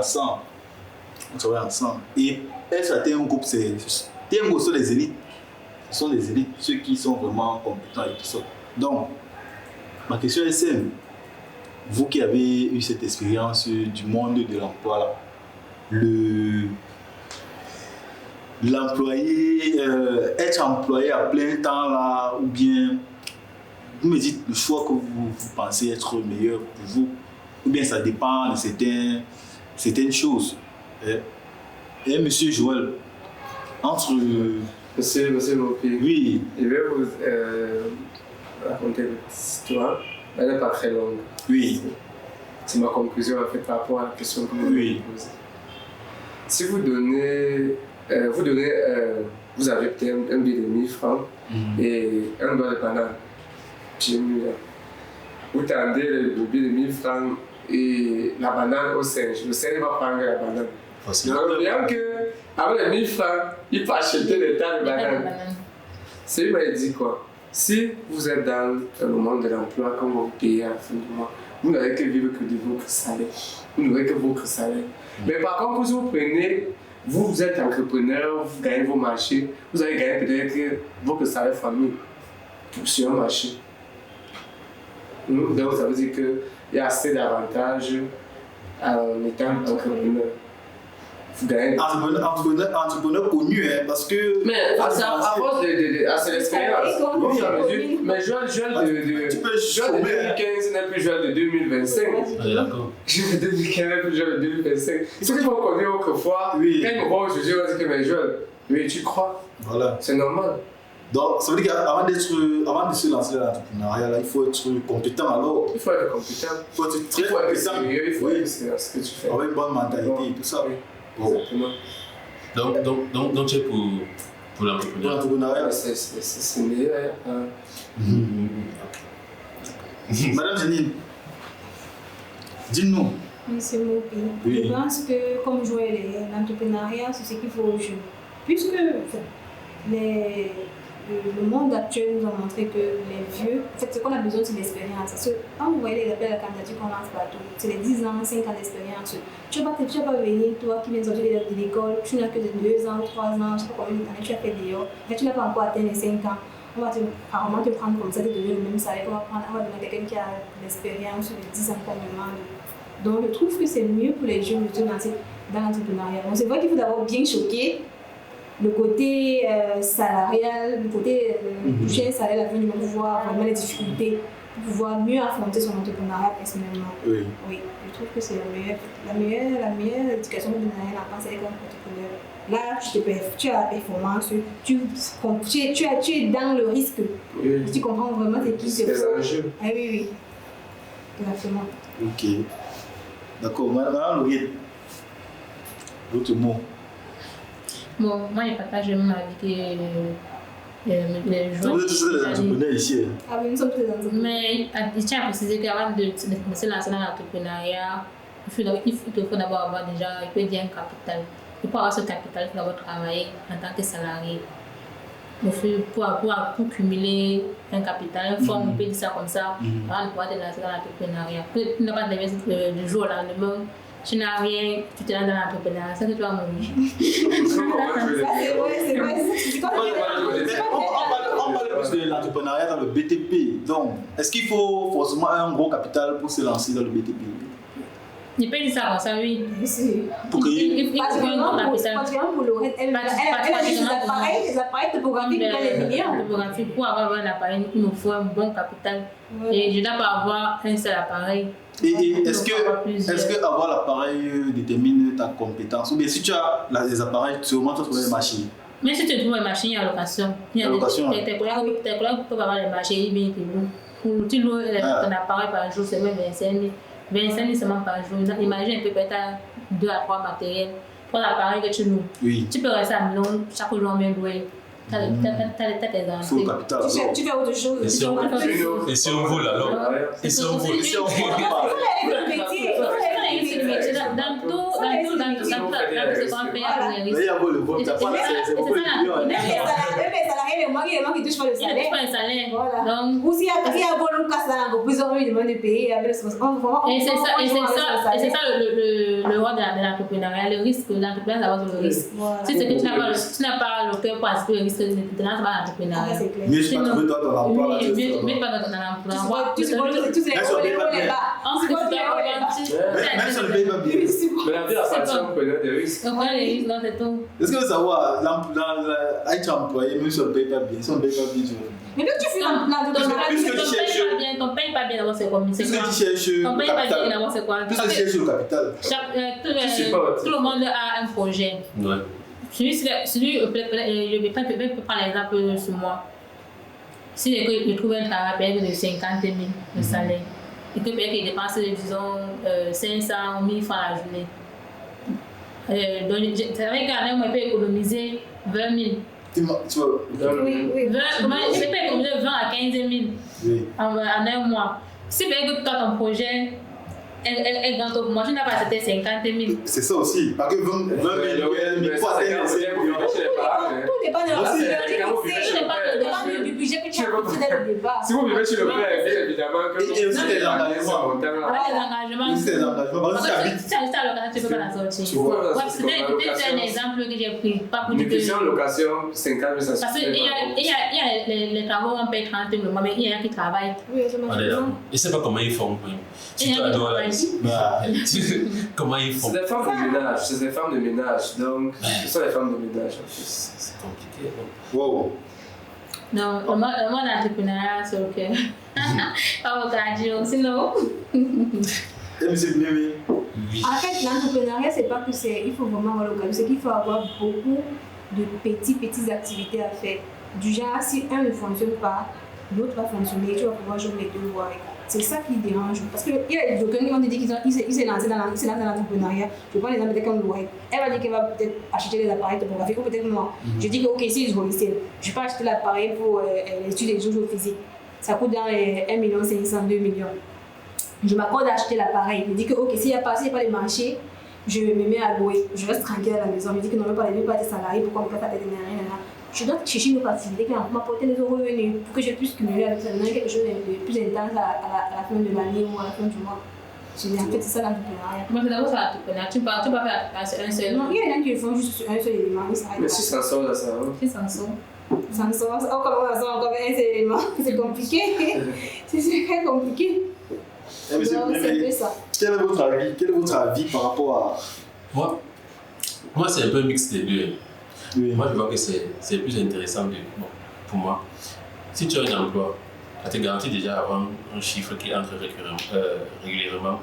[SPEAKER 2] ensemble. Et être à TM Group, TM Group, c'est les élites. Ce sont les élites, ceux qui sont vraiment compétents et tout ça. Donc, ma question est simple. Vous qui avez eu cette expérience du monde de l'emploi, l'employé, être employé à plein temps là, ou bien vous me dites le choix que vous pensez être meilleur pour vous, ou bien ça dépend de certaines choses. Et monsieur Joël, entre...
[SPEAKER 4] Monsieur Mopi,
[SPEAKER 2] oui,
[SPEAKER 4] je vais vous raconter une histoire. Elle n'est pas très longue.
[SPEAKER 2] Oui.
[SPEAKER 4] C'est ma conclusion en fait par rapport à la question que vous m'avez posée. Si vous donnez, vous avez peut-être un billet de 1000 francs et un doigt de banane. Vous tendez le billet de 1000 francs et la banane au singe. Le singe va prendre la banane. Donc, bien qu'avec les 1000 francs, il peut acheter des tas de bananes. C'est lui qui m'a dit quoi? Si vous êtes dans le monde de l'emploi, quand vous payez à la fin du mois, vous n'avez que vivre que de votre salaire. Vous n'aurez que votre salaire. Mais par contre, si vous prenez, vous êtes entrepreneur, vous gagnez vos marchés, vous allez gagner peut-être votre salaire famille sur un marché. Donc ça veut dire qu'il y a assez d'avantages en étant entrepreneur.
[SPEAKER 2] Entrepreneur connu, hein, parce que...
[SPEAKER 4] Mais à force c'est l'expérience. Mais Joël de 2015 n'est plus Joël de 2025.
[SPEAKER 3] D'accord.
[SPEAKER 4] Joël de 2015 n'est plus Joël de 2025. Ce qu'il faut connaître autrefois, quand ils me voient aujourd'hui, on va dire que mais Joël, oui, tu crois.
[SPEAKER 2] Voilà.
[SPEAKER 4] C'est normal.
[SPEAKER 2] Donc, ça veut dire qu'avant de se lancer dans l'entrepreneuriat, il faut être compétent alors.
[SPEAKER 4] Il faut être compétent.
[SPEAKER 2] Il faut être très compétent.
[SPEAKER 4] Il faut être sérieux ce que tu fais.
[SPEAKER 2] Avec une bonne mentalité et tout ça.
[SPEAKER 4] Oui.
[SPEAKER 2] Bon.
[SPEAKER 3] Donc tu es pour l'entrepreneuriat.
[SPEAKER 4] C'est meilleur.
[SPEAKER 2] Madame Janine, dis-nous.
[SPEAKER 5] Monsieur Mopi,
[SPEAKER 2] Oui.
[SPEAKER 5] je pense que comme Joël, l'entrepreneuriat, c'est ce qu'il faut aux jeunes. Puisque le monde actuel nous a montré que les vieux, en fait, ce qu'on a besoin, c'est l'expérience. Parce que quand vous voyez les appels à candidature qu'on lance partout, c'est les 10 ans, 5 ans d'expérience. Tu vas pas venir, toi qui viens de sortir de l'école, tu n'as que de 2 ans, 3 ans, je ne sais pas combien d'années tu as fait dehors, mais tu n'as pas encore atteint les 5 ans. On va te prendre comme ça, te donner le même salaire qu'on va prendre, on va donner quelqu'un qui a l'expérience de 10 ans comme demande. Donc je trouve que c'est mieux pour les jeunes de se lancer dans l'entrepreneuriat. Donc c'est vrai qu'il faut d'abord bien choquer le côté salarial, le côté toucher un salaire, la vie du monde, pour voir vraiment les difficultés, pour pouvoir mieux affronter son entrepreneuriat personnellement.
[SPEAKER 2] Oui.
[SPEAKER 5] Oui, je trouve que c'est la meilleure éducation entrepreneuriale à penser comme entrepreneur. Là, tu as la performance, tu es dans le risque.
[SPEAKER 4] Oui.
[SPEAKER 5] Tu comprends vraiment c'est qui c'est
[SPEAKER 4] les enjeux.
[SPEAKER 5] Ah oui. Exactement.
[SPEAKER 2] Ok. D'accord. Madame Lauriette, votre mot.
[SPEAKER 1] Bon, moi, je partage mon avis que les
[SPEAKER 2] Vous êtes tous des entrepreneurs ici.
[SPEAKER 5] Ah oui, nous sommes très entrepreneurs.
[SPEAKER 1] Mais je tiens à préciser qu'avant de se lancer dans l'entrepreneuriat, il faut d'abord avoir déjà, il peut dire un capital. Et pour avoir ce capital, il faut d'abord travailler en tant que salarié. Pour cumuler un capital, un fonds, on peut dire ça comme ça, avant de pouvoir te lancer dans l'entrepreneuriat. Tu n'as pas de devenir du jour au lendemain. Tu n'as rien, tu te lances dans l'entrepreneuriat, ça que tu vas mourir.
[SPEAKER 5] C'est vrai.
[SPEAKER 2] On parle plus de l'entrepreneuriat dans le BTP. Donc, est-ce qu'il faut forcément un gros capital pour se lancer dans le BTP?
[SPEAKER 1] Je peux dire ça comme ça, oui.
[SPEAKER 2] Pour créer.
[SPEAKER 1] Il faut un gros capital.
[SPEAKER 5] Particulièrement pour Laurette, elle a des appareils topographiques pour les millions.
[SPEAKER 1] Pour avoir un appareil, il nous faut un bon capital. Et je ne dois pas avoir un seul appareil.
[SPEAKER 2] Et est-ce que avoir l'appareil détermine ta compétence? Ou bien si tu as les appareils, tu augmentes les machines?
[SPEAKER 1] Mais si tu trouves les machines, il y a location. Tes collègues peuvent avoir les machines, ils viennent te louer. Tu loues ton appareil par jour, c'est même 25 000. 25 000 seulement par jour. Imagine un peu peut-être 2 à 3 matériels pour l'appareil que tu loues.
[SPEAKER 2] Oui.
[SPEAKER 1] Tu peux rester à Milan, chaque jour on vient louer. Tu as tes entrées.
[SPEAKER 2] Full capital.
[SPEAKER 5] Tu fais autre chose.
[SPEAKER 3] Et si on vole alors? Et si on vole?
[SPEAKER 1] Dans toute la comment payer
[SPEAKER 5] Voilà.
[SPEAKER 1] pour les
[SPEAKER 2] Mais il y
[SPEAKER 1] risques.
[SPEAKER 2] a beau le vote, t'as pas c'est beaucoup de millions.
[SPEAKER 5] Même les salariés, les mois qui touchent pas le
[SPEAKER 1] Il y a toujours
[SPEAKER 5] salaire.
[SPEAKER 1] un salaire.
[SPEAKER 5] Voilà.
[SPEAKER 1] Donc,
[SPEAKER 5] Ou s'il y a bon cas, ça a plus envie de demander de payer.
[SPEAKER 1] et c'est ça le rôle de l'entrepreneuriat, le risque de l'entrepreneur, c'est d'avoir le risque.
[SPEAKER 5] Voilà.
[SPEAKER 1] Si c'est que tu n'as pas le cœur pour accepter le risque de l'entrepreneuriat,
[SPEAKER 5] Ah,
[SPEAKER 1] l'entrepreneuriat.
[SPEAKER 5] c'est clair.
[SPEAKER 2] Mieux, je pas trouvé toi ton emploi là.
[SPEAKER 1] Mais pas dans l'emploi.
[SPEAKER 5] Tu sais, tous les
[SPEAKER 1] Ensuite, tu
[SPEAKER 2] Même si on ne paye pas bien.
[SPEAKER 4] Mais la vie appartient au preneur de risques.
[SPEAKER 1] donc, les risques, non, c'est tout.
[SPEAKER 2] Est-ce que vous savez, être employé, même si on ne paye pas bien, si on ne paye pas bien, tu vas.
[SPEAKER 5] Mais quand tu fais l'entrepreneuriat,
[SPEAKER 1] Ton paye pas bien d'abord, c'est comme c'est
[SPEAKER 2] Puisque
[SPEAKER 1] quoi?
[SPEAKER 2] tu cherches
[SPEAKER 1] Ton
[SPEAKER 2] le
[SPEAKER 1] paye pas bien
[SPEAKER 2] capital.
[SPEAKER 1] d'abord, c'est quoi?
[SPEAKER 2] Puisque tu cherches le capital.
[SPEAKER 1] Tout le monde a un projet.
[SPEAKER 3] Ouais.
[SPEAKER 1] Je peux prendre l'exemple sur moi. Si je trouve un travail de 50 000 de salaire, et que je dépense, disons, 500 000 francs la journée. Donc, c'est vrai qu'en un mois, je peux économiser 20 000.
[SPEAKER 2] Tu vois.
[SPEAKER 5] oui.
[SPEAKER 1] Je peux économiser 20 à 15 000
[SPEAKER 2] Oui.
[SPEAKER 1] en un mois. Si que toi, ton projet est grand pour moi, tu n'as pas accepté 50 000.
[SPEAKER 2] C'est ça aussi. Parce que 20 000, il faut atteindre les 5 millions.
[SPEAKER 5] Tout dépend de
[SPEAKER 2] Aussi,
[SPEAKER 5] la du budget que tu as fixé dès le départ.
[SPEAKER 4] Si vous vivez sur le père, bien évidemment que
[SPEAKER 2] Et aussi tes engagements.
[SPEAKER 1] Avec les engagements.
[SPEAKER 2] Aussi tes engagements. Parce que tu habites.
[SPEAKER 1] Si tu as l'occasion, tu peux pas la sortir.
[SPEAKER 2] Tu vois.
[SPEAKER 1] Ouais, c'est un exemple que j'ai pris. Pas pour dire que.
[SPEAKER 4] Nutrition, location, 50 000, ça
[SPEAKER 1] Parce qu'il y a les travaux, on paye 30 000 le mois, mais il y en a qui travaillent.
[SPEAKER 5] Oui, je
[SPEAKER 3] On est là. Je ne sais pas comment ils font.
[SPEAKER 1] Il y en a qui travaillent.
[SPEAKER 2] Bah,
[SPEAKER 3] Comment ils font?
[SPEAKER 4] C'est des femmes de ménage, c'est des femmes de ménage, donc ce sont les femmes de ménage en plus.
[SPEAKER 3] C'est compliqué.
[SPEAKER 2] wow.
[SPEAKER 1] Non, au moins l'entrepreneuriat, c'est ok. Pas au cardio, sinon.
[SPEAKER 2] Et monsieur Bnémi.
[SPEAKER 3] Oui.
[SPEAKER 5] En fait, l'entrepreneuriat, c'est pas que c'est. Il faut vraiment avoir l'occasion, c'est qu'il faut avoir beaucoup de petites activités à faire. Du genre, si un ne fonctionne pas, l'autre va fonctionner, tu vas pouvoir jouer les deux voies. C'est ça qui dérange. Parce qu'il y a des gens qui ont dit qu'il s'est lancé dans l'entrepreneuriat. Je prends l'exemple de comme Louette. Elle va dire qu'elle va peut-être acheter des appareils topographiques ou peut-être moi. Je dis que, ok, si je logiciel, je vais pas acheter l'appareil pour l'étude des géophysiques. Ça coûte dans les 1 500 000, 2 millions. Je m'accorde à acheter l'appareil. Je dis que, ok, s'il n'y a pas les marchés, je me mets à louer. Je reste tranquille à la maison. Je dis que non, pas être salarié, pourquoi on ne peut pas faire des rien. Je dois chercher une autre activité qui va m'apporter des revenus pour que je puisse cumuler avec ça, donner quelque chose de plus intense à la fin de l'année ou à la fin du mois. En fait, c'est ça l'entrepreneuriat.
[SPEAKER 1] Moi, c'est d'abord ça l'entrepreneuriat. Tu ne peux pas faire un seul.
[SPEAKER 5] Non, il y a des gens qui le font juste sur un seul élément. Ils s'arrêtent
[SPEAKER 4] Mais
[SPEAKER 5] là.
[SPEAKER 4] si ça sort de ça, hein.
[SPEAKER 1] Tu s'en sors.
[SPEAKER 5] Ça me sort encore un seul élément. C'est compliqué. C'est très compliqué.
[SPEAKER 2] Et monsieur
[SPEAKER 5] Donc, c'est un
[SPEAKER 2] Bnémi,
[SPEAKER 5] peu ça.
[SPEAKER 2] quel est votre avis par rapport à.
[SPEAKER 3] Moi, c'est un peu mixte des deux.
[SPEAKER 2] Oui.
[SPEAKER 3] Moi, je vois que c'est plus intéressant pour moi. Si tu as un emploi, ça te garantit déjà avoir un chiffre qui entre régulièrement.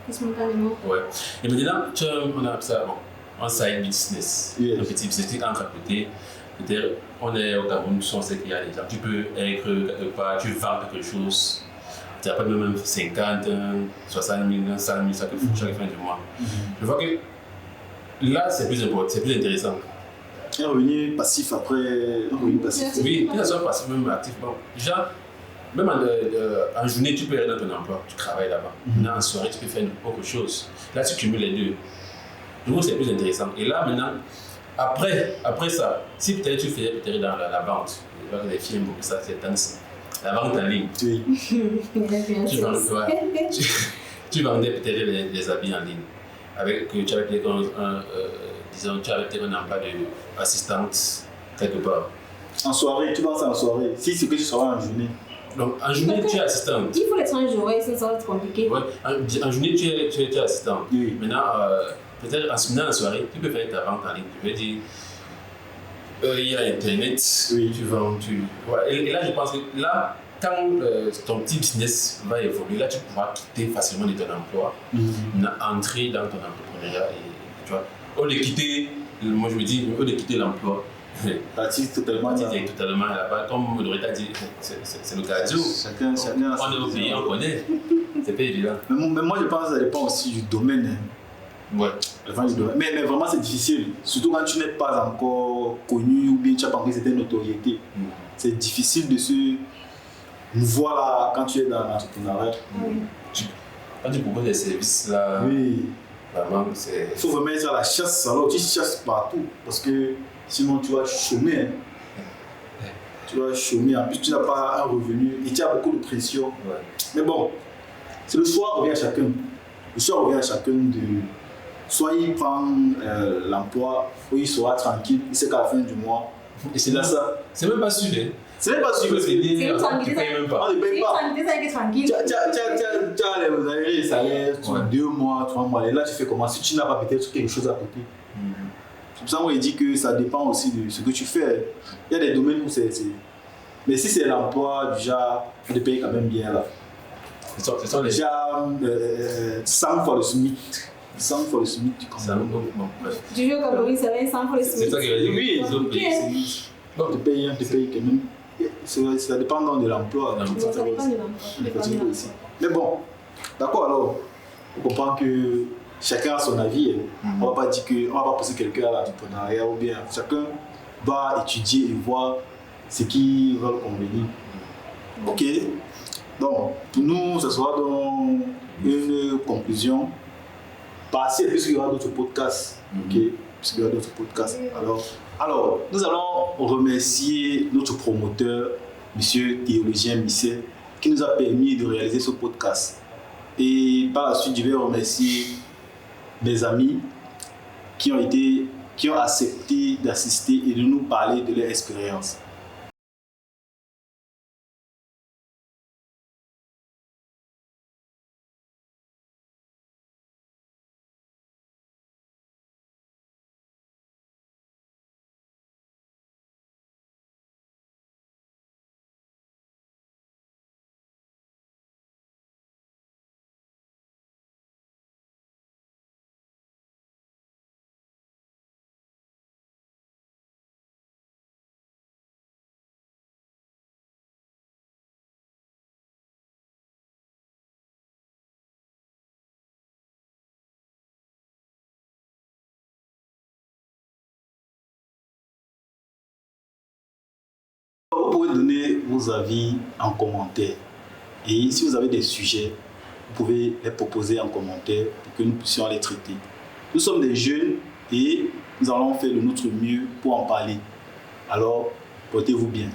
[SPEAKER 5] Spontanément.
[SPEAKER 3] Ouais. Et maintenant, on a ça, un side business,
[SPEAKER 2] Yes.
[SPEAKER 3] un petit business qui entre à côté. C'est-à-dire, on est au Cameroun, on sait qu'il y a des gens. Tu peux être quelque part, tu vends quelque chose. Tu n'as pas même 50, 60 000, 100 000, chaque fin du mois. Je vois que là, c'est plus important, c'est plus intéressant.
[SPEAKER 2] Un revenu passif après. Un revenu passif.
[SPEAKER 3] Oui, que ça soit passif, même actif. Bon, déjà, même en journée, tu peux aller dans ton emploi, tu travailles là-bas. Maintenant, en soirée, tu peux faire autre chose. Là, tu cumules les deux. Du coup, c'est plus intéressant. Et là, maintenant, après ça, si peut-être tu faisais peut-être dans la vente, je vois que les filles aiment beaucoup ça, c'est danse. La vente en ligne.
[SPEAKER 2] Oui.
[SPEAKER 3] Tu vendais peut-être les habits en ligne. Tu avais peut-être un emploi d'assistante quelque part.
[SPEAKER 2] En soirée, tu penses en soirée. Si c'est que tu seras en journée.
[SPEAKER 3] Donc en journée, tu es assistante.
[SPEAKER 5] Il faut les changer, sinon ça va être compliqué.
[SPEAKER 3] Ouais. En journée, tu es assistante.
[SPEAKER 2] Oui.
[SPEAKER 3] Maintenant, peut-être en soirée, tu peux faire ta vente en ligne. Tu veux dire, il y a Internet,
[SPEAKER 2] Oui.
[SPEAKER 3] tu vends, ouais. Et là, je pense que là, quand ton petit business va évoluer, là, tu pourras quitter facilement de ton emploi, entrer dans ton entrepreneuriat et tu vois, au lieu de quitter, moi je me dis, au lieu de quitter l'emploi,
[SPEAKER 2] Partir totalement.
[SPEAKER 3] totalement là-bas, comme Loretta dit, c'est le cardio.
[SPEAKER 2] Chacun a
[SPEAKER 3] On est au pays, on connaît, c'est pas évident.
[SPEAKER 2] Mais moi, je pense que ça dépend aussi du domaine. Hein.
[SPEAKER 3] Ouais.
[SPEAKER 2] Mais vraiment, c'est difficile. Surtout quand tu n'es pas encore connu ou bien tu n'as pas encore cette notoriété. C'est difficile de se mouvoir là quand tu es dans l'entrepreneuriat.
[SPEAKER 3] Quand tu proposes des services là,
[SPEAKER 2] Oui.
[SPEAKER 4] Vraiment, c'est...
[SPEAKER 2] Il faut vraiment être à la chasse, alors tu chasses partout, parce que sinon tu vas chômer. Hein. Tu vas chômer, en plus tu n'as pas un revenu et tu as beaucoup de pression.
[SPEAKER 4] Ouais.
[SPEAKER 2] Mais bon, c'est le choix revient à chacun. Le choix revient à chacun de... Soit il prend l'emploi, ou il sera tranquille, il sait qu'à la fin du mois,
[SPEAKER 3] Et c'est
[SPEAKER 2] il a ça.
[SPEAKER 3] C'est même pas sûr, hein.
[SPEAKER 2] C'est même pas sûr.
[SPEAKER 3] Tu peux venir,
[SPEAKER 5] une tranquillité,
[SPEAKER 3] tu payes même pas.
[SPEAKER 2] On ne paye pas.
[SPEAKER 5] Tranquille.
[SPEAKER 2] Tu as les salaires, tu as 2 mois, 3 mois, et là tu fais comment? Si tu n'as pas peut-être quelque chose à côté. C'est pour ça qu'on dit que ça dépend aussi de ce que tu fais. Il y a des domaines où c'est... Mais si c'est l'emploi, déjà, tu te payes quand même bien là.
[SPEAKER 3] C'est ça les...
[SPEAKER 2] Déjà, 100 fois le SMIC. 100 fois le SMIC, tu
[SPEAKER 3] Ça,
[SPEAKER 2] comprends.
[SPEAKER 3] bon, bref.
[SPEAKER 5] Du jour comme oui, ça va être 100 pour les
[SPEAKER 3] C'est ça qui va dire
[SPEAKER 2] Oui,
[SPEAKER 3] les autres pays.
[SPEAKER 2] Tu te payes quand même. Ça dépend donc de l'emploi.
[SPEAKER 3] Non,
[SPEAKER 5] Ça dépend de l'emploi.
[SPEAKER 2] Aussi. Mais bon, d'accord, alors, on comprend que chacun a son avis. On ne va pas dire qu'on va pas pousser quelqu'un à l'entrepreneuriat ou bien chacun va étudier et voir ce qui va le convenir. Ok, donc pour nous, ce sera donc une conclusion. Passer, puisqu'il y aura d'autres podcasts. Ok, puisqu'il y aura d'autres podcasts. Alors, nous allons remercier notre promoteur, M. Théologien Misset, qui nous a permis de réaliser ce podcast. Et par la suite, je vais remercier mes amis qui ont accepté d'assister et de nous parler de leur expérience. Vous pouvez donner vos avis en commentaire. Et si vous avez des sujets, vous pouvez les proposer en commentaire pour que nous puissions les traiter. Nous sommes des jeunes et nous allons faire de notre mieux pour en parler. Alors, portez-vous bien.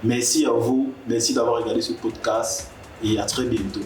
[SPEAKER 2] Merci à vous, merci d'avoir regardé ce podcast et à très bientôt.